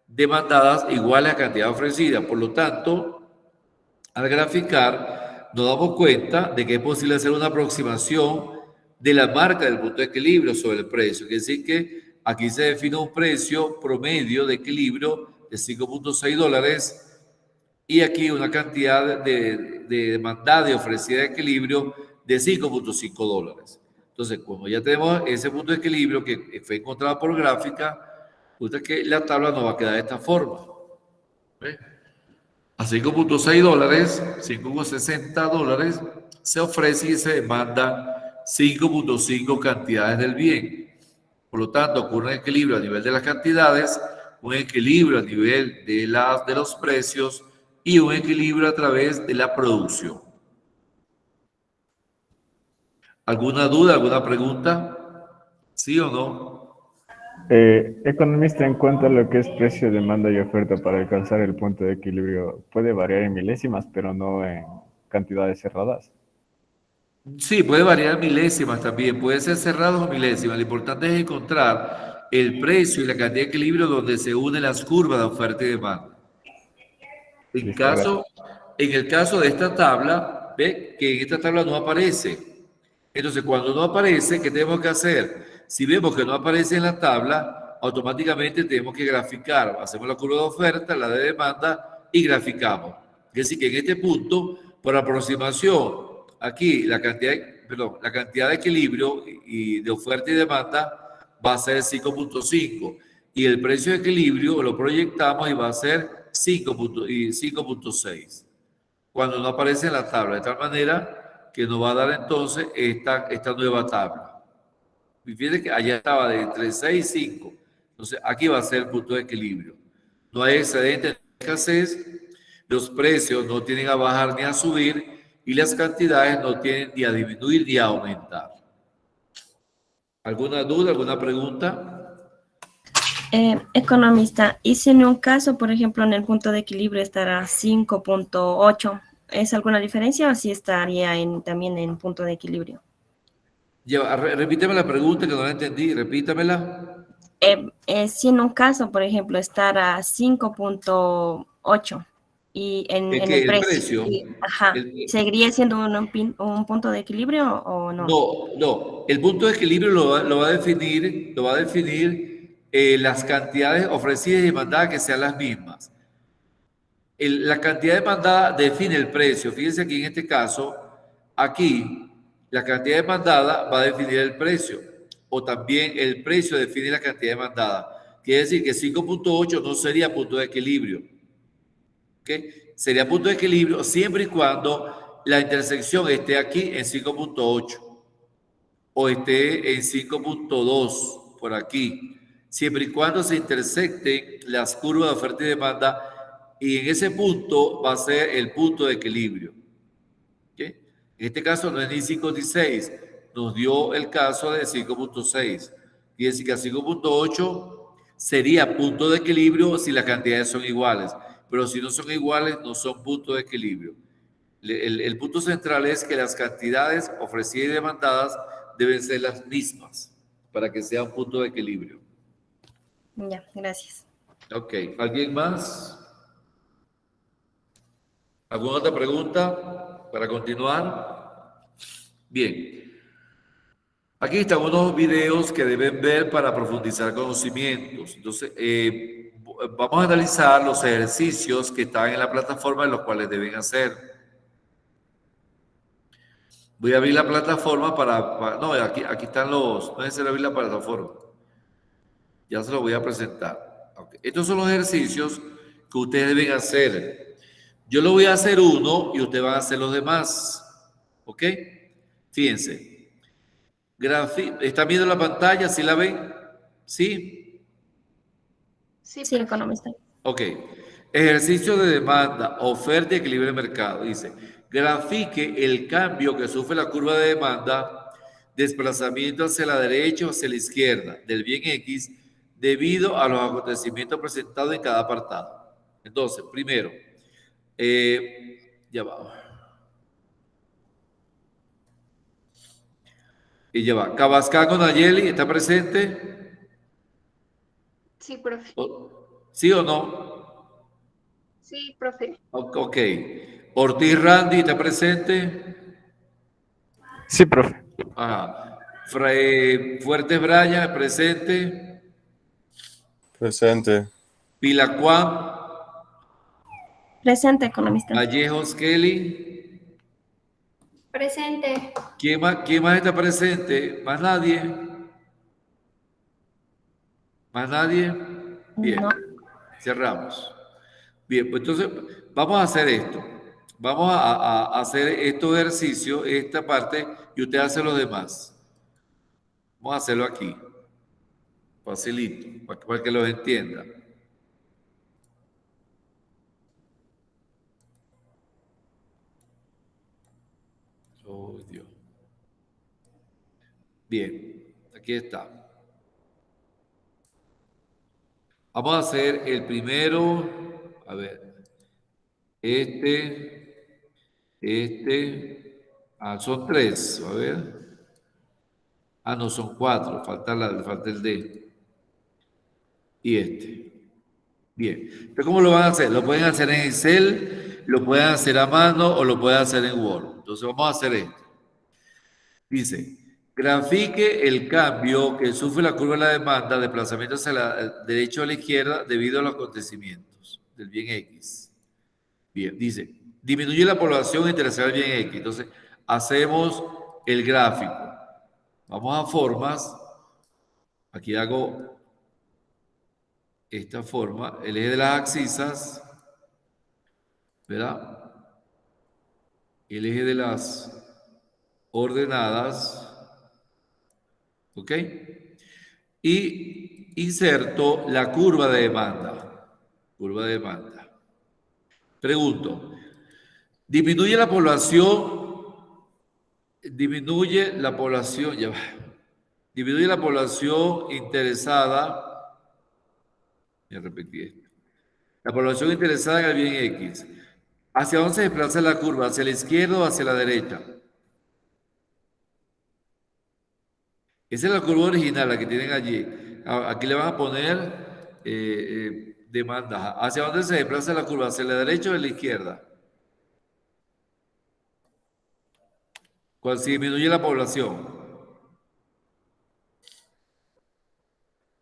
demandadas iguales a cantidad ofrecida. Por lo tanto, al graficar, nos damos cuenta de que es posible hacer una aproximación de la marca del punto de equilibrio sobre el precio. Quiere decir que aquí se define un precio promedio de equilibrio de $5.6 y aquí una cantidad de demandada y ofrecida de equilibrio de $5.5. Entonces, como ya tenemos ese punto de equilibrio que fue encontrado por gráfica, resulta que la tabla nos va a quedar de esta forma. ¿Ve? A $5.6, $5.60 se ofrece y se demanda 5.5 cantidades del bien. Por lo tanto, ocurre un equilibrio a nivel de las cantidades, un equilibrio a nivel de los precios y un equilibrio a través de la producción. ¿Alguna duda, alguna pregunta? ¿Sí o no? Economista, en cuanto a lo que es precio, demanda y oferta para alcanzar el punto de equilibrio, puede variar en milésimas, pero no en cantidades cerradas. Sí, puede variar milésimas también, puede ser cerrados o milésimas. Lo importante es encontrar el precio y la cantidad de equilibrio donde se unen las curvas de oferta y demanda. Listo, gracias. En el caso de esta tabla, ve que en esta tabla no aparece. Entonces, cuando no aparece, ¿qué tenemos que hacer? Si vemos que no aparece en la tabla, automáticamente tenemos que graficar. Hacemos la curva de oferta, la de demanda y graficamos. Es decir, que en este punto, por aproximación, aquí la cantidad de equilibrio y de oferta y demanda va a ser 5.5 y el precio de equilibrio lo proyectamos y va a ser 5.6 cuando no aparece en la tabla, de tal manera que nos va a dar entonces esta nueva tabla. Y fíjense que allá estaba de entre 6 y 5. Entonces aquí va a ser el punto de equilibrio. No hay excedente, no hay escasez, los precios no tienen a bajar ni a subir y las cantidades no tienen ni a disminuir ni a aumentar. ¿Alguna duda, alguna pregunta? Economista, y si en un caso, por ejemplo, en el punto de equilibrio estará 5.8, ¿es alguna diferencia o si estaría también en punto de equilibrio? Repíteme la pregunta que no la entendí, repítamela. Si en un caso, por ejemplo, estará 5.8 y ¿El en qué? el ¿El precio, precio? ajá, El, ¿seguiría siendo un punto de equilibrio o no? No, no. El punto de equilibrio lo va a definir las cantidades ofrecidas y demandadas que sean las mismas. La cantidad demandada define el precio. Fíjense aquí en este caso, aquí la cantidad demandada va a definir el precio. O también el precio define la cantidad demandada. Quiere decir que 5.8 no sería punto de equilibrio. ¿Ok? Sería punto de equilibrio siempre y cuando la intersección esté aquí en 5.8 o esté en 5.2 por aquí, siempre y cuando se intersecten las curvas de oferta y demanda, y en ese punto va a ser el punto de equilibrio. ¿Okay? En este caso no es ni 5 ni 6, nos dio el caso de 5.6. Quiere decir que a 5.8 sería punto de equilibrio si las cantidades son iguales, pero si no son iguales no son punto de equilibrio. El punto central es que las cantidades ofrecidas y demandadas deben ser las mismas para que sea un punto de equilibrio. Ya, gracias. Ok, ¿alguien más? ¿Alguna otra pregunta para continuar? Bien, aquí están unos videos que deben ver para profundizar conocimientos. Entonces, vamos a analizar los ejercicios que están en la plataforma en los cuales deben hacer. Voy a abrir la plataforma no, aquí están los, no es necesario abrir la plataforma. Ya se lo voy a presentar. Okay. Estos son los ejercicios que ustedes deben hacer. Yo lo voy a hacer uno y ustedes van a hacer los demás. ¿Ok? Fíjense. ¿Están viendo la pantalla? ¿Sí la ven? ¿Sí? Sí, Sí, profe. economista. Ok. Ejercicio de demanda, oferta y equilibrio de mercado. Dice, grafique el cambio que sufre la curva de demanda, desplazamiento hacia la derecha o hacia la izquierda del bien X debido a los acontecimientos presentados en cada apartado. Entonces, primero, ya va. Y ya va. Cabascán con Nayeli, ¿está presente? Sí, profe. ¿Sí o no? Sí, profe. Ok. Ortiz Randy, ¿está presente? Sí, profe. Ajá. Fuertes Brian, presente. Presente. Pilacuán, Presente, economista. Vallejos Kelly. Presente. Quién más está presente? ¿Más nadie? ¿Más nadie? Bien, No. cerramos. Bien, pues entonces vamos a hacer esto. Vamos a hacer estos ejercicios, esta parte, y usted hace los demás. Vamos a hacerlo aquí. Facilito, para que los entienda. Oh, Dios. Bien, aquí está. Vamos a hacer el primero, a ver, son 3, a ver. No, son 4, falta el D. Y Bien, entonces, ¿cómo lo van a hacer? Lo pueden hacer en Excel, lo pueden hacer a mano o lo pueden hacer en Word. Entonces, vamos a hacer esto. Dice, grafique el cambio que sufre la curva de la demanda, desplazamiento hacia la derecha o a la izquierda debido a los acontecimientos del bien X. Bien, dice, disminuye la población interesada del bien X. Entonces, hacemos el gráfico. Vamos a formas. Aquí hago esta forma, el eje de las abscisas, ¿verdad? El eje de las ordenadas, ¿ok? Y inserto la curva de demanda. Curva de demanda. Pregunto, ¿disminuye la población? Disminuye la población, ya va. Disminuye la población interesada. Ya repetí esto. La población interesada en el bien X. ¿Hacia dónde se desplaza la curva? ¿Hacia la izquierda o hacia la derecha? Esa es la curva original, la que tienen allí. Aquí le van a poner demanda. ¿Hacia dónde se desplaza la curva? ¿Hacia la derecha o a la izquierda? ¿Cuál se disminuye la población?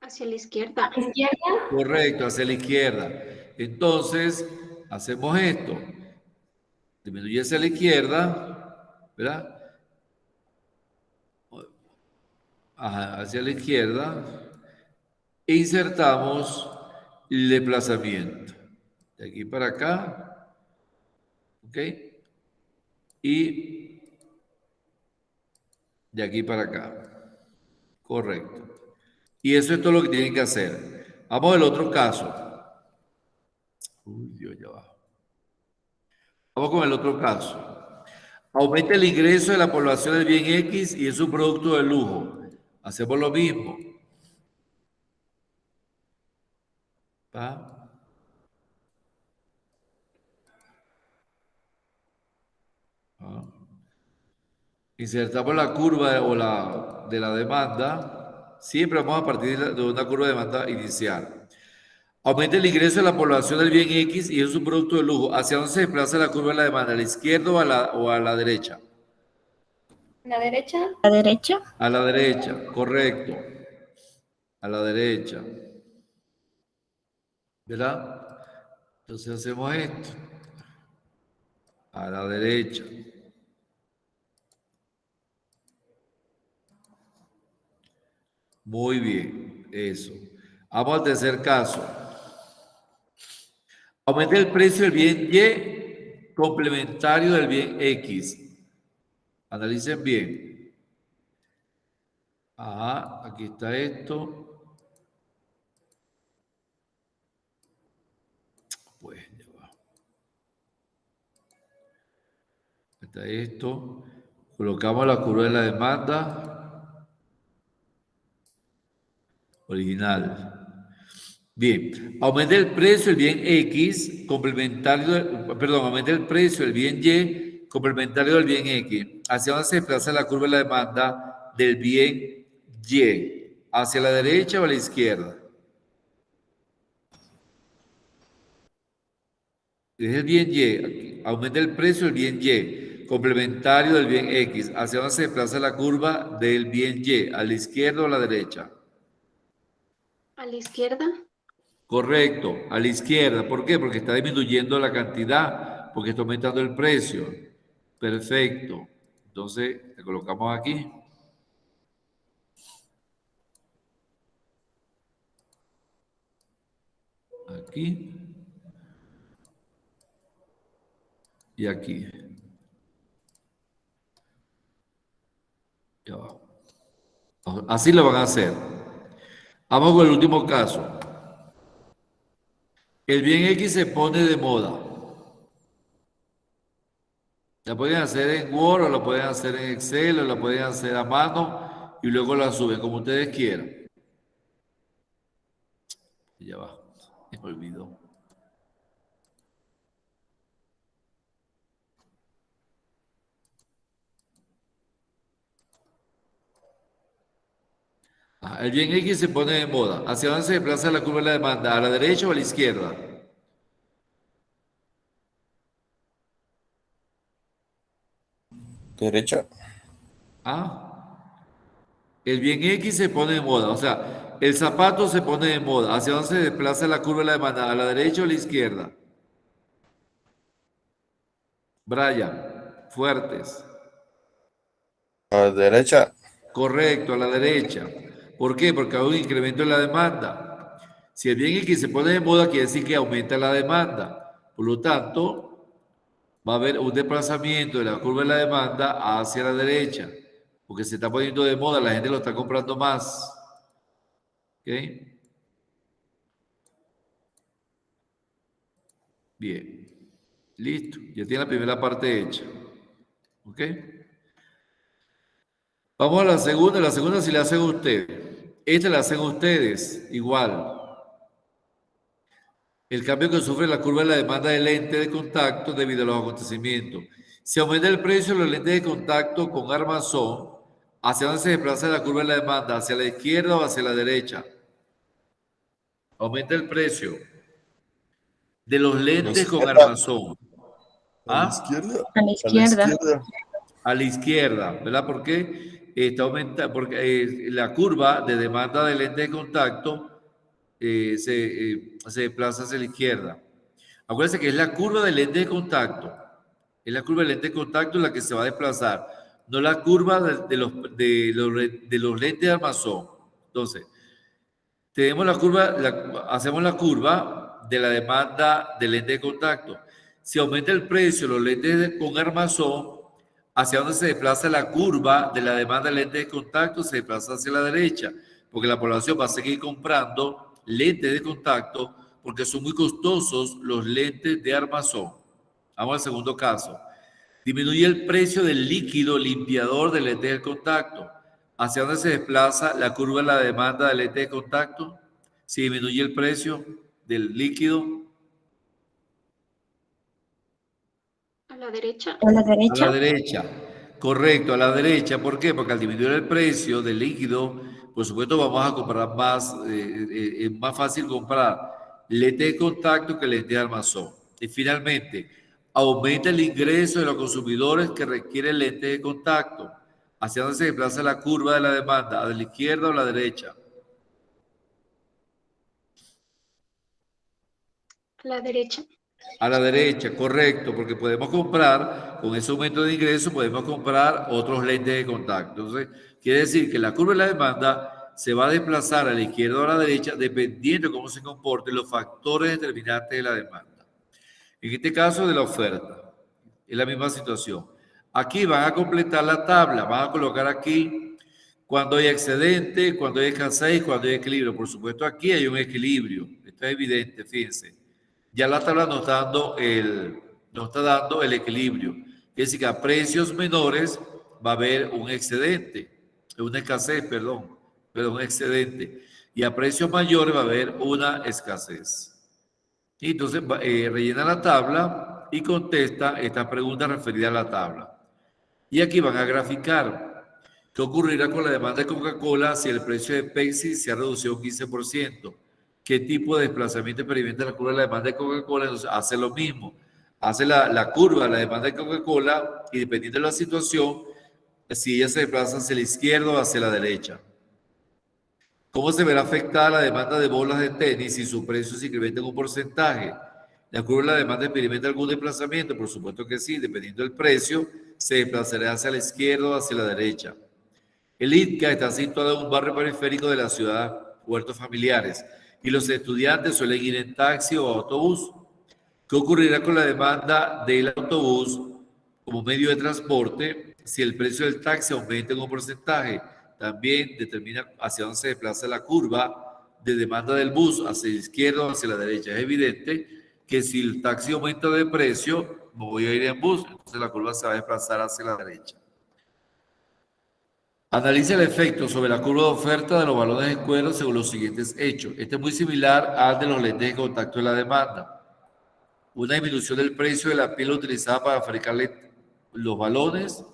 Hacia la izquierda. Izquierda. Correcto, hacia la izquierda. Entonces, hacemos esto. Disminuye hacia la izquierda, ¿verdad? Ajá, hacia la izquierda. E insertamos el desplazamiento. De aquí para acá. ¿Ok? Y de aquí para acá. Correcto. Y eso es todo lo que tienen que hacer. Vamos al otro caso. Uy, Dios, ya va. Vamos con el otro caso. Aumenta el ingreso de la población del bien X y es un producto de lujo. Hacemos lo mismo. ¿Va? Insertamos la curva de la demanda. Siempre vamos a partir de una curva de demanda inicial. Aumenta el ingreso de la población del bien X y es un producto de lujo. ¿Hacia dónde se desplaza la curva de la demanda? ¿A la izquierda o a la derecha? La derecha. ¿La derecha? A la derecha, correcto. A la derecha. ¿Verdad? Entonces hacemos esto. A la derecha. Muy bien, eso. Vamos al tercer caso. Aumenta el precio del bien Y complementario del bien X. Analicen bien. Ajá, aquí está esto. Pues ya va. Está esto. Colocamos la curva de la demanda original. Bien, aumenta el precio del bien X complementario, perdón, aumenta el precio del bien Y complementario del bien X. ¿Hacia dónde se desplaza la curva de la demanda del bien Y? ¿Hacia la derecha o a la izquierda? Es el bien Y, aquí. Aumenta el precio del bien Y complementario del bien X. ¿Hacia dónde se desplaza la curva del bien Y? ¿A la izquierda o a la derecha? A la izquierda. Correcto, a la izquierda. ¿Por qué? Porque está disminuyendo la cantidad, porque está aumentando el precio. Perfecto. Entonces, le colocamos aquí. Aquí. Y aquí. Ya va. Así lo van a hacer. Vamos con el último caso. El bien X se pone de moda. La pueden hacer en Word o la pueden hacer en Excel o la pueden hacer a mano y luego la suben, como ustedes quieran. Ya va, me olvidó. El bien X se pone de moda. ¿Hacia dónde se desplaza la curva de la demanda? ¿A la derecha o a la izquierda? Derecha. El bien X se pone de moda. O sea, el zapato se pone de moda. ¿Hacia dónde se desplaza la curva de la demanda? ¿A la derecha o a la izquierda? Brian, fuertes. A la derecha. Correcto, a la derecha. ¿Por qué? Porque hay un incremento en la demanda. Si el bien X se pone de moda, quiere decir que aumenta la demanda. Por lo tanto, va a haber un desplazamiento de la curva de la demanda hacia la derecha, porque se está poniendo de moda, la gente lo está comprando más. ¿Ok? Bien. Listo. Ya tiene la primera parte hecha. ¿Ok? Vamos a la segunda. La segunda si la hacen ustedes. Esta la hacen ustedes igual. El cambio que sufre la curva de la demanda de lentes de contacto debido a los acontecimientos. Si aumenta el precio de los lentes de contacto con armazón, ¿hacia dónde se desplaza la curva de la demanda? ¿Hacia la izquierda o hacia la derecha? Aumenta el precio de los lentes con armazón. ¿A la izquierda? A la izquierda. A la izquierda, ¿verdad? ¿Por qué? Está aumenta, porque la curva de demanda de lentes de contacto se desplaza hacia la izquierda. Acuérdense que es la curva de lente de contacto. Es la curva de lente de contacto la que se va a desplazar, no la curva de los lentes de armazón. Entonces, tenemos la curva, hacemos la curva de la demanda de lente de contacto. Si aumenta el precio de los lentes con armazón, ¿hacia dónde se desplaza la curva de la demanda de lentes de contacto? Se desplaza hacia la derecha, porque la población va a seguir comprando lentes de contacto porque son muy costosos los lentes de armazón. Vamos al segundo caso. Disminuye el precio del líquido limpiador de lentes de contacto. ¿Hacia dónde se desplaza la curva de la demanda de lentes de contacto? Si disminuye el precio del líquido. A la derecha. A la A derecha. la derecha. Correcto, a la derecha. ¿Por qué? Porque al disminuir el precio del líquido, por supuesto vamos a comprar más, es más fácil comprar lente de contacto que lente de armazón. Y finalmente, aumenta el ingreso de los consumidores que requieren lente de contacto. ¿Hacia dónde se desplaza la curva de la demanda? ¿A la izquierda o a la derecha? A la derecha. A la derecha, correcto, porque podemos comprar, con ese aumento de ingreso, podemos comprar otros lentes de contacto. Entonces, quiere decir que la curva de la demanda se va a desplazar a la izquierda o a la derecha dependiendo de cómo se comporten los factores determinantes de la demanda. En este caso de la oferta, es la misma situación. Aquí van a completar la tabla, van a colocar aquí cuando hay excedente, cuando hay escasez, cuando hay equilibrio. Por supuesto, aquí hay un equilibrio, esto es evidente, fíjense. Ya la tabla nos está dando el equilibrio. Es decir, que a precios menores va a haber un excedente, una escasez, perdón, un excedente. Y a precios mayores va a haber una escasez. Y entonces rellena la tabla y contesta esta pregunta referida a la tabla. Y aquí van a graficar qué ocurrirá con la demanda de Coca-Cola si el precio de Pepsi se ha reducido un 15%. ¿Qué tipo de desplazamiento experimenta la curva de la demanda de Coca-Cola? Entonces hace lo mismo. Hace la curva de la demanda de Coca-Cola y dependiendo de la situación, si ella se desplaza hacia la izquierda o hacia la derecha. ¿Cómo se verá afectada la demanda de bolas de tenis si su precio se incrementa en un porcentaje? ¿La curva de la demanda experimenta algún desplazamiento? Por supuesto que sí, dependiendo del precio, se desplazará hacia la izquierda o hacia la derecha. El ITCA está situado en un barrio periférico de la ciudad, Huertos Familiares, y los estudiantes suelen ir en taxi o autobús. ¿Qué ocurrirá con la demanda del autobús como medio de transporte si el precio del taxi aumenta en un porcentaje? También determina hacia dónde se desplaza la curva de demanda del bus, hacia la izquierda o hacia la derecha. Es evidente que si el taxi aumenta de precio, me voy a ir en bus, entonces la curva se va a desplazar hacia la derecha. Analiza el efecto sobre la curva de oferta de los balones de cuero según los siguientes hechos. Este es muy similar al de los lentes de contacto de la demanda. Una disminución del precio de la piel utilizada para fabricar los balones,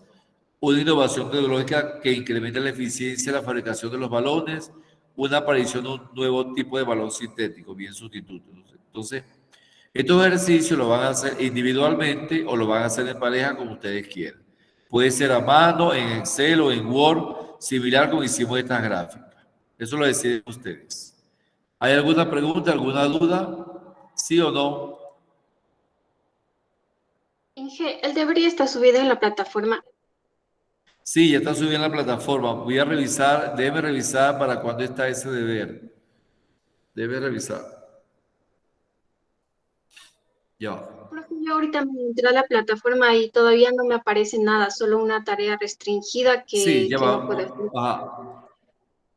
una innovación tecnológica que incrementa la eficiencia de la fabricación de los balones, una aparición de un nuevo tipo de balón sintético, bien sustituto. Entonces, estos ejercicios los van a hacer individualmente o lo van a hacer en pareja como ustedes quieran. Puede ser a mano, en Excel o en Word, similar como hicimos estas gráficas. Eso lo deciden ustedes. ¿Hay alguna pregunta, alguna duda? ¿Sí o no? Inge, el debería estar subido en la plataforma. Sí, ya está subido en la plataforma. Voy a revisar, déjeme revisar para cuándo está ese deber. Debe revisar. Ya. Profe, yo ahorita me entré a la plataforma y todavía no me aparece nada, solo una tarea restringida Sí, ya que no va. puedo hacer. Ajá.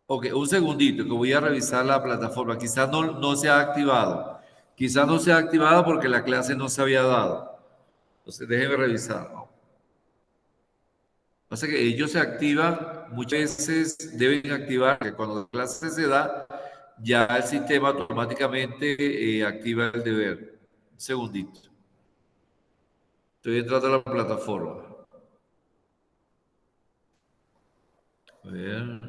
Ok, un segundito, que voy a revisar la plataforma. Quizás no se ha activado. Quizás no se ha activado porque la clase no se había dado. Entonces, déjeme revisar. Pasa que ellos se activan, muchas veces deben activar, que cuando la clase se da, ya el sistema automáticamente activa el deber. Un segundito. Estoy entrando a la plataforma. A ver.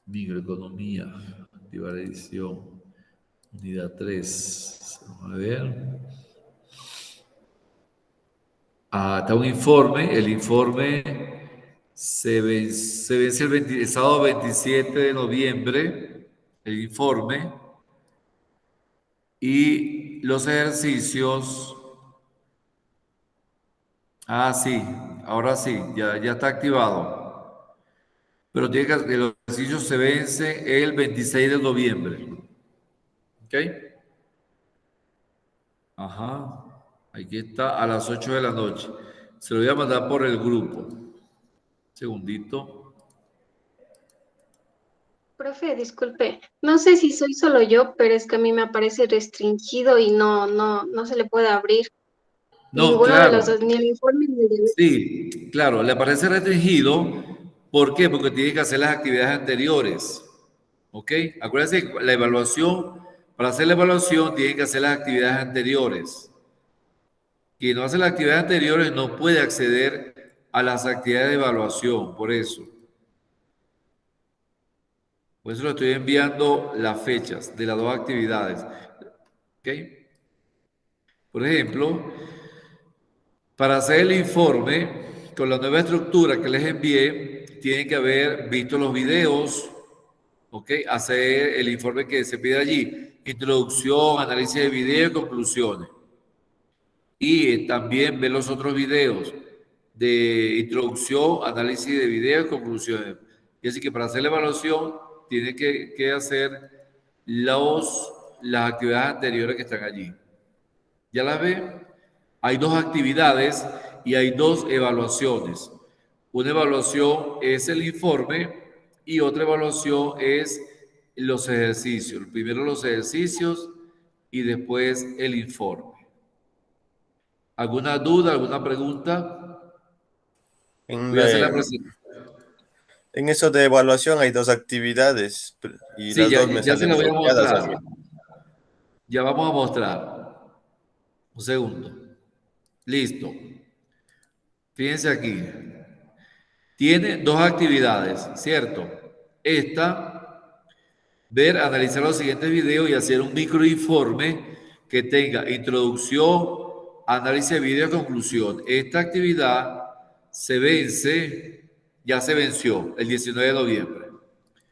Microeconomía, activar edición, unidad 3. Vamos a ver. Está un informe. El informe se vence el sábado 27 de noviembre. El informe. Y los ejercicios. Sí, ahora sí, ya está activado. Pero los ejercicios se vencen el 26 de noviembre. ¿Ok? Ajá. Aquí está a las 8 de la noche. Se lo voy a mandar por el grupo. Segundito. Profe, disculpe, no sé si soy solo yo, pero es que a mí me aparece restringido y no se le puede abrir No, ninguno de los claro. dos, ni el informe ni el deber. Sí, claro. Le aparece restringido. ¿Por qué? Porque tiene que hacer las actividades anteriores. ¿Ok? Acuérdense, la evaluación, para hacer la evaluación, tiene que hacer las actividades anteriores. Quien no hace las actividades anteriores no puede acceder a las actividades de evaluación, por eso. Por eso le estoy enviando las fechas de las dos actividades. ¿Ok? Por ejemplo, para hacer el informe, con la nueva estructura que les envié, tienen que haber visto los videos, ¿ok? Hacer el informe que se pide allí. Introducción, análisis de video y conclusiones. Y también ver los otros videos de introducción, análisis de video y conclusiones. Y así que para hacer la evaluación, tiene que hacer las actividades anteriores que están allí. ¿Ya las ven? Hay dos actividades y hay dos evaluaciones. Una evaluación es el informe y otra evaluación es los ejercicios. Primero los ejercicios y después el informe. ¿Alguna duda, alguna pregunta? En, Voy a hacer la presentación. en eso de evaluación hay dos actividades y Sí, las dos me ya se salen la voy a bloqueadas a mostrar. mí. Ya vamos a mostrar. Un segundo. Listo. Fíjense aquí. Tiene dos actividades, ¿cierto? Esta, ver, analizar los siguientes videos y hacer un microinforme que tenga introducción, análisis de video y conclusión. Esta actividad ya se venció el 19 de noviembre.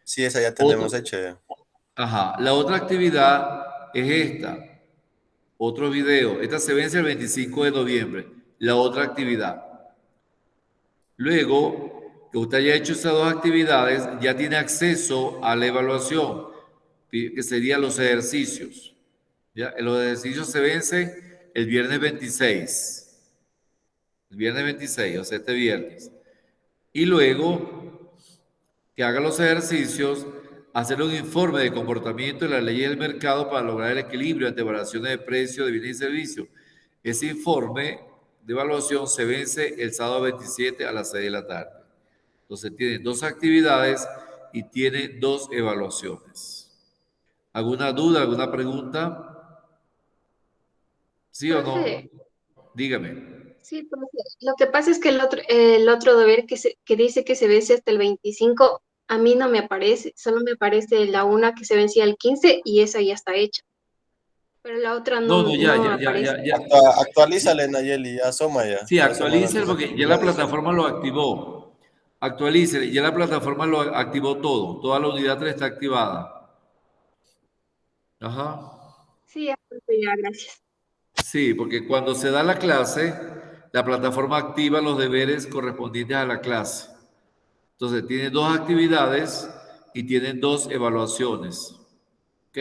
Sí, esa ya Otra, tenemos hecha ya. la otra actividad es esta, otro video. Esta se vence el 25 de noviembre, la otra actividad. Luego que usted haya hecho esas dos actividades, ya tiene acceso a la evaluación, que serían los ejercicios. ¿Ya? Los ejercicios se vencen el viernes 26. el viernes 26, o sea, este viernes. Y luego que haga los ejercicios, hacer un informe de comportamiento de la ley del mercado para lograr el equilibrio ante variaciones de precios de bienes y servicios. Ese informe de evaluación se vence el sábado 27 a las 6 de la tarde. Entonces tiene 2 actividades y tiene 2 evaluaciones. ¿Alguna duda, alguna pregunta? ¿Sí o no? Profe, Dígame. sí, profe. Lo que pasa es que el otro deber que dice que se vence hasta el 25, a mí no me aparece, solo me aparece la una que se vencía el 15 y esa ya está hecha, pero la otra No, no, no me aparece. Actualízale, Nayeli, asoma ya. Sí, Asoma las actualícelo dos porque ya la actividades. plataforma lo activó. Actualícelo, ya la plataforma lo activó todo. Toda la unidad 3 está activada. Ajá. Sí, ya, profe, ya, gracias. Sí, porque cuando se da la clase, la plataforma activa los deberes correspondientes a la clase. Entonces, tiene 2 actividades y tienen 2 evaluaciones. ¿Ok?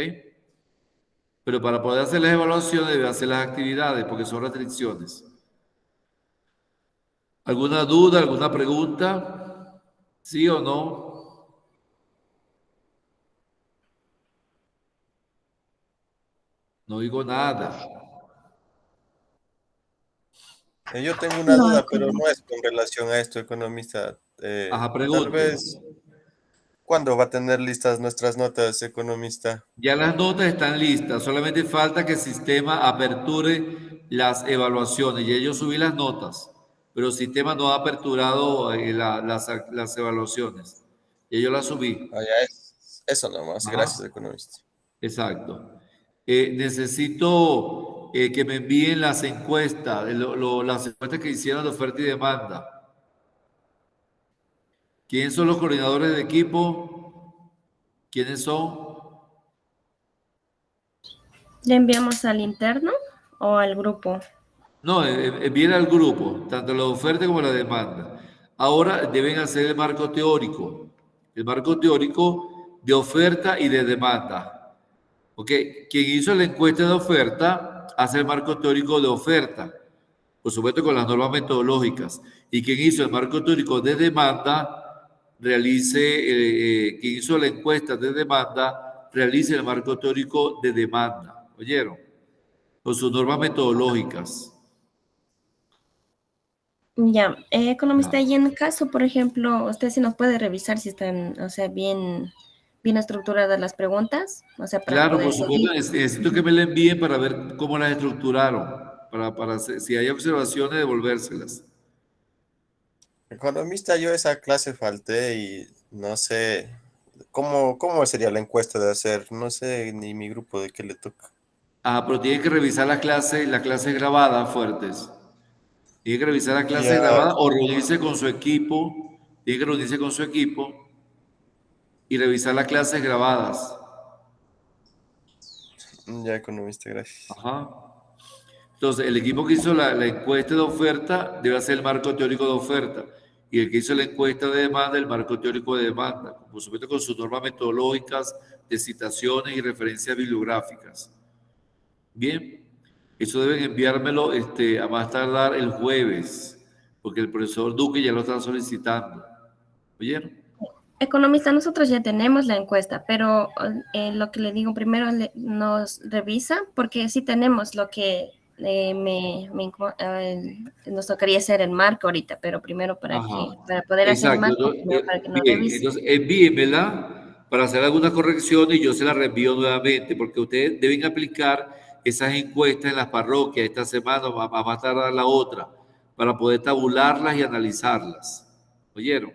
Pero para poder hacer las evaluaciones debe hacer las actividades porque son restricciones. ¿Alguna duda, alguna pregunta? ¿Sí o no? No digo nada. Yo tengo una No, duda, pero no es con relación a esto, economista. Ajá, Tal pregunte. vez, ¿cuándo va a tener listas nuestras notas, economista? Ya las notas están listas, solamente falta que el sistema aperture las evaluaciones. Ya yo subí las notas, pero el sistema no ha aperturado las evaluaciones. Ya yo las subí. Ah, ya es. Eso nomás. Gracias, Ajá, economista. exacto. Necesito que me envíen las encuestas, las encuestas que hicieron de oferta y demanda. ¿Quiénes son los coordinadores de equipo? ¿Quiénes son? ¿le enviamos al interno o al grupo? No, viene al grupo, tanto la oferta como la demanda. Ahora deben hacer el marco teórico de oferta y de demanda. ¿Ok? Quien hizo la encuesta de oferta hace el marco teórico de oferta, por supuesto con las normas metodológicas. Y quien hizo el marco teórico de demanda, quien hizo la encuesta de demanda, realice el marco teórico de demanda. ¿Oyeron? Con sus normas metodológicas. Ya, economista, Ajá. y en caso, por ejemplo, usted sí nos puede revisar si están, o sea, bien estructuradas las preguntas, o sea, para Claro, poder por supuesto, seguir. necesito que me la envíen para ver cómo las estructuraron, si hay observaciones, devolvérselas. Economista, yo esa clase falté y no sé cómo sería la encuesta de hacer. No sé ni mi grupo de qué le toca. Ah, pero tienen que revisar las clases grabadas fuertes. Tienen que revisar las clases Ya, grabadas o reunirse con su equipo. Tienen que reunirse con su equipo y revisar las clases grabadas. ya, economista, gracias. Ajá. Entonces, el equipo que hizo la encuesta de oferta debe hacer el marco teórico de oferta. Y el que hizo la encuesta de demanda, el marco teórico de demanda. Por supuesto, con sus normas metodológicas de citaciones y referencias bibliográficas. Bien, eso deben enviármelo a más tardar el jueves, porque el profesor Duque ya lo está solicitando. ¿Oyeron? Economista, nosotros ya tenemos la encuesta, pero lo que le digo primero nos revisa, porque sí tenemos lo que nos tocaría hacer el marco ahorita, pero primero Ajá. para poder hacer el Exacto. marco, primero para que nos Bien, revise. entonces envíemela para hacer alguna corrección y yo se la reenvío nuevamente, porque ustedes deben aplicar esas encuestas en las parroquias esta semana, a más tardar la otra, para poder tabularlas y analizarlas. ¿Oyeron?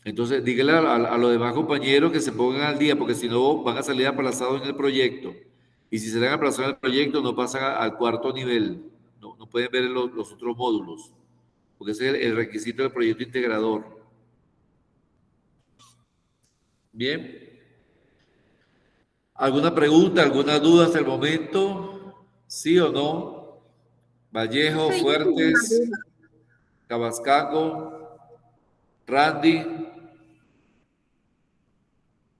Entonces, díganle a los demás compañeros que se pongan al día, porque si no van a salir aplazados en el proyecto. Y si se dan aplazados en el proyecto, no pasan al cuarto nivel. No, no pueden ver los otros módulos, porque ese es el requisito del proyecto integrador. Bien. ¿Alguna pregunta, alguna duda hasta el momento? ¿Sí o no? Vallejo, Profe, yo tengo una Fuertes, duda. Cabascaco, Randy.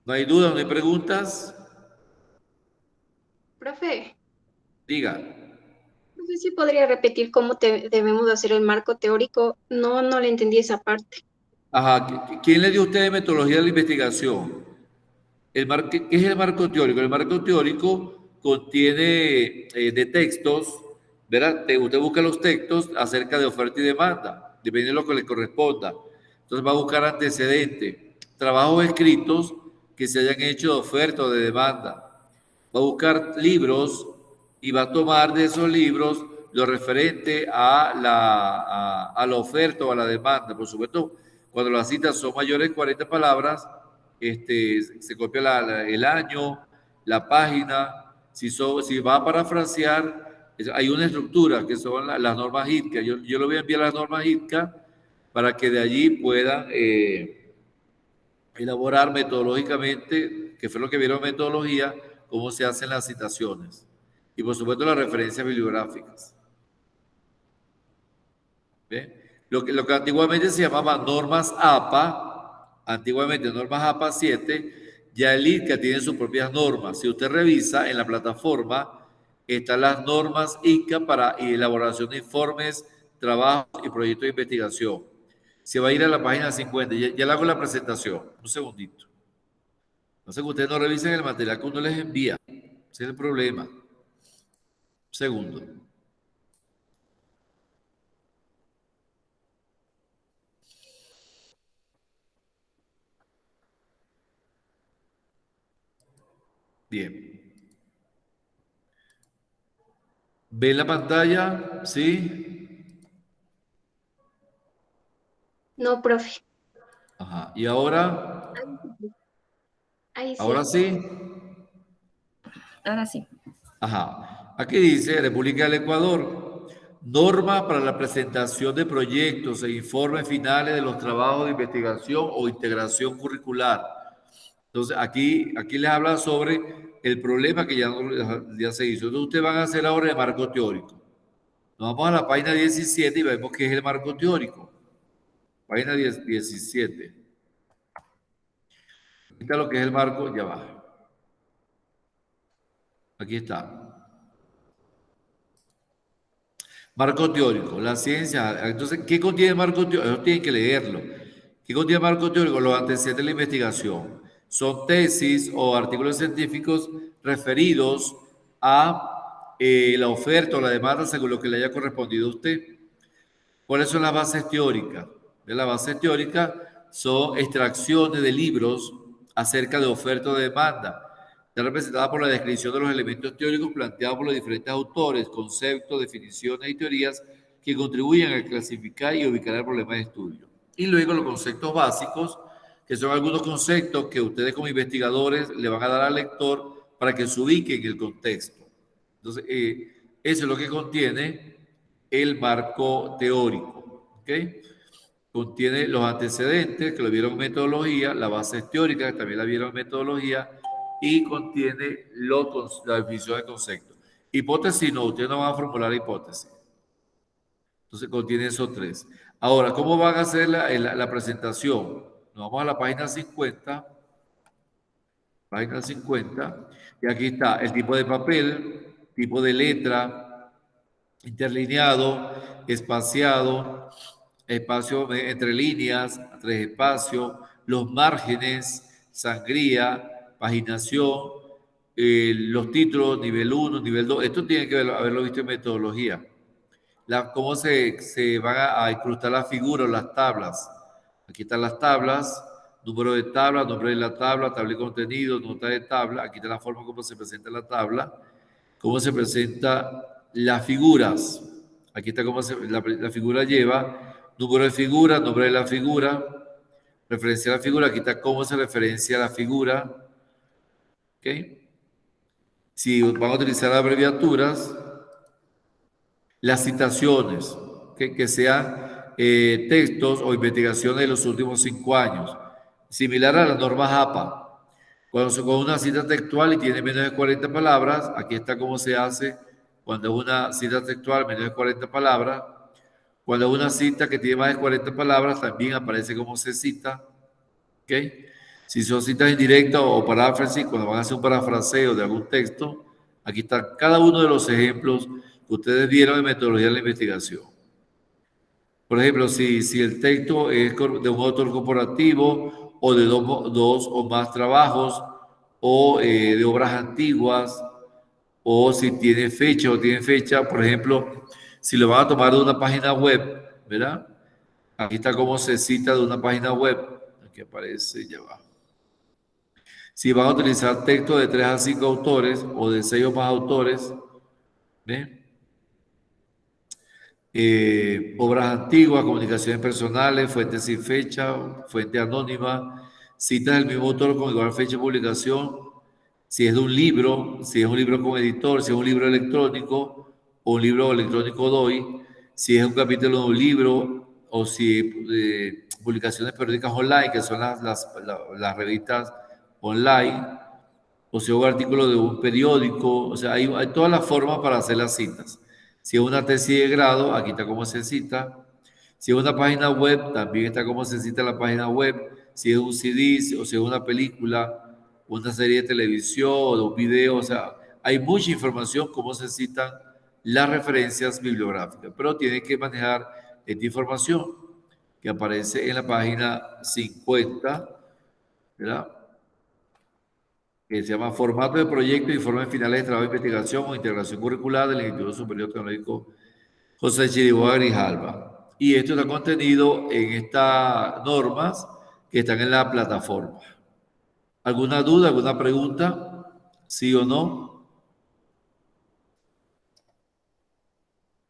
¿No hay duda, no hay preguntas? Profe, Diga. No sé si podría repetir cómo debemos hacer el marco teórico. No le entendí esa parte. Ajá, ¿quién le dio a usted metodología de la investigación? ¿Qué es el marco teórico? El marco teórico contiene de textos, ¿verdad? Usted busca los textos acerca de oferta y demanda, dependiendo de lo que le corresponda. Entonces va a buscar antecedentes, trabajos escritos que se hayan hecho de oferta o de demanda. Va a buscar libros y va a tomar de esos libros lo referente a la oferta o a la demanda. Por supuesto, cuando las citas son mayores de 40 palabras, se copia el año, la página. Si va a parafrasear, hay una estructura que son las normas ITCA. Yo le voy a enviar las normas ITCA para que de allí puedan elaborar metodológicamente, que fue lo que vieron metodología, cómo se hacen las citaciones. Y por supuesto las referencias bibliográficas. ¿Ve? Lo que antiguamente se llamaba normas APA, antiguamente normas APA 7, ya el ITCA tiene sus propias normas. Si usted revisa en la plataforma, están las normas ITCA para elaboración de informes, trabajos y proyectos de investigación. Se va a ir a la página 50, ya le hago la presentación, un segundito. No sé que ustedes no revisen el material que uno les envía, ese es el problema. Un segundo. Bien. ¿Ven la pantalla? ¿Sí? No, profe. Ajá. ¿Y ahora? Ahí sí. ¿Ahora sí? Ahora sí. Ajá. Aquí dice República del Ecuador. Normas para la presentación de proyectos e informes finales de los trabajos de investigación o integración curricular. Entonces, aquí les habla sobre el problema que ya se hizo. Entonces, ustedes van a hacer ahora el marco teórico. Nos vamos a la página 17 y vemos qué es el marco teórico. Página 17. Aquí está lo que es el marco, ya va. Aquí está. Marco teórico, la ciencia. Entonces, ¿qué contiene el marco teórico? Eso tienen que leerlo. ¿Qué contiene el marco teórico? Los antecedentes de la investigación. Son tesis o artículos científicos referidos a la oferta o la demanda según lo que le haya correspondido a usted. ¿Cuáles son las bases teóricas? Las bases teóricas son extracciones de libros acerca de oferta o de demanda. Está representada por la descripción de los elementos teóricos planteados por los diferentes autores, conceptos, definiciones y teorías que contribuyen a clasificar y ubicar el problema de estudio. Y luego los conceptos básicos, que son algunos conceptos que ustedes como investigadores le van a dar al lector para que se ubique en el contexto. Entonces, eso es lo que contiene el marco teórico. ¿Okay? Contiene los antecedentes, que lo vieron en metodología, la base teórica, que también la vieron en metodología, y contiene la definición de concepto. Hipótesis no, ustedes no van a formular hipótesis. Entonces contiene esos tres. Ahora, ¿cómo van a hacer la presentación? Nos vamos a la página 50. Página 50. Y aquí está el tipo de papel, tipo de letra, interlineado, espaciado, espacio entre líneas, tres espacios, los márgenes, sangría, paginación, los títulos, nivel 1, nivel 2. Esto tiene que haberlo visto en metodología. Cómo se van a incrustar las figuras, las tablas. Aquí están las tablas, número de tabla, nombre de la tabla, tabla de contenido, nota de tabla. Aquí está la forma como se presenta la tabla, cómo se presenta las figuras. Aquí está cómo la figura lleva número de figura, nombre de la figura, referencia a la figura. Aquí está cómo se referencia a la figura. ¿Okay? Si van a utilizar abreviaturas, las citaciones, que sean textos o investigaciones de los últimos 5 años, similar a las normas APA. Cuando se con una cita textual y tiene menos de 40 palabras, aquí está cómo se hace cuando es una cita textual menos de 40 palabras. Cuando es una cita que tiene más de 40 palabras, también aparece cómo se cita. ¿Okay? Si son citas indirectas o paráfrasis, cuando van a hacer un parafraseo de algún texto, aquí están cada uno de los ejemplos que ustedes vieron en metodología de la investigación. Por ejemplo, si el texto es de un autor corporativo o de dos o más trabajos o de obras antiguas o si tiene fecha o tiene fecha, por ejemplo, si lo van a tomar de una página web, ¿verdad? Aquí está cómo se cita de una página web. Aquí aparece, ya va. Si van a utilizar textos de 3 a 5 autores o de 6 o más autores, ¿ven? Obras antiguas, comunicaciones personales, fuentes sin fecha, fuente anónima, citas del mismo autor con igual fecha de publicación, si es de un libro, si es un libro con editor, si es un libro electrónico o un libro electrónico DOI, si es un capítulo de un libro o si publicaciones periódicas online, que son las revistas online, o si es un artículo de un periódico, o sea, hay todas las formas para hacer las citas. Si es una tesis de grado, aquí está cómo se cita. Si es una página web, también está cómo se cita la página web. Si es un CD o si es una película, una serie de televisión o un video, o sea, hay mucha información cómo se citan las referencias bibliográficas, pero tiene que manejar esta información que aparece en la página 50, ¿verdad? Que se llama Formato de Proyecto y Informes Finales de Trabajo de Investigación o Integración Curricular del Instituto Superior Tecnológico José Chiriboga Grijalba. Y esto está contenido en estas normas que están en la plataforma. ¿Alguna duda, alguna pregunta? ¿Sí o no?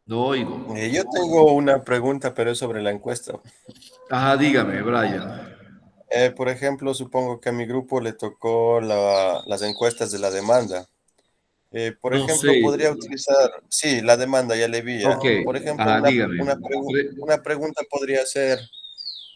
No oigo. Yo tengo una pregunta, pero es sobre la encuesta. Ajá, dígame, Brian. Por ejemplo, supongo que a mi grupo le tocó las encuestas de la demanda. Por No ejemplo, sé. podría utilizar, sí, la demanda ya le vi. Ya. Ok, Por ejemplo, ajá, dígame. una pregunta podría ser,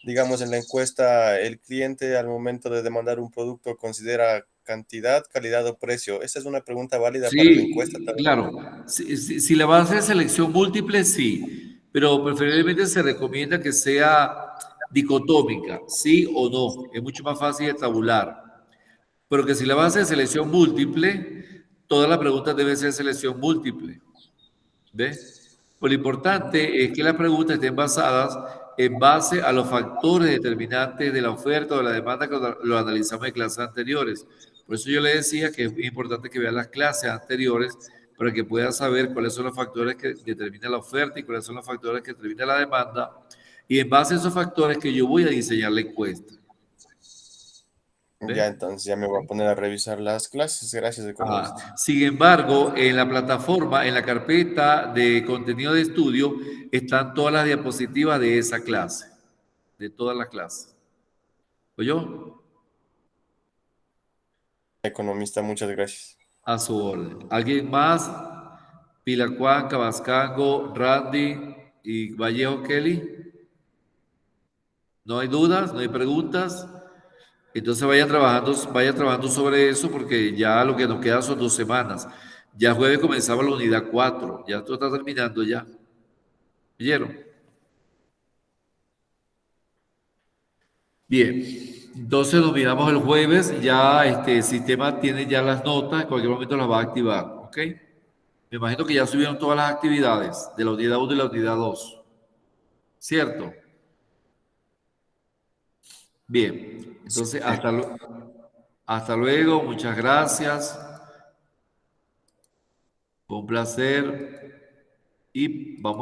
digamos, en la encuesta, el cliente al momento de demandar un producto considera cantidad, calidad o precio. Esa es una pregunta válida para la encuesta Sí, también. claro. Si la vas a hacer selección múltiple, sí, pero preferiblemente se recomienda que sea dicotómica, sí o no. Es mucho más fácil de tabular. Pero que si la vas a hacer selección múltiple, todas las preguntas deben ser selección múltiple. ¿Ves? Pues lo importante es que las preguntas estén basadas en base a los factores determinantes de la oferta o de la demanda que lo analizamos en clases anteriores. Por eso yo le decía que es importante que vean las clases anteriores para que puedan saber cuáles son los factores que determinan la oferta y cuáles son los factores que determinan la demanda. Y en base a esos factores que yo voy a diseñar la encuesta. Ya, ¿Ves? entonces ya me voy a poner a revisar las clases. Gracias, economista. Sin embargo, en la plataforma, en la carpeta de contenido de estudio, están todas las diapositivas de esa clase, de todas las clases. ¿Oyó? Economista, muchas gracias. A su orden. ¿Alguien más? Pilacuán, Cabascango, Randy y Vallejo Kelly. ¿No hay dudas? ¿No hay preguntas? Entonces vaya trabajando sobre eso porque ya lo que nos queda son 2 semanas. Ya jueves comenzaba la unidad 4. Ya esto está terminando ya. ¿Vieron? Bien. Entonces nos miramos el jueves. Ya el sistema tiene ya las notas. En cualquier momento las va a activar. ¿Ok? Me imagino que ya subieron todas las actividades de la unidad 1 y la unidad 2. ¿Cierto? Bien. Entonces, Sí. hasta luego. Muchas gracias. Fue un placer. Y vamos.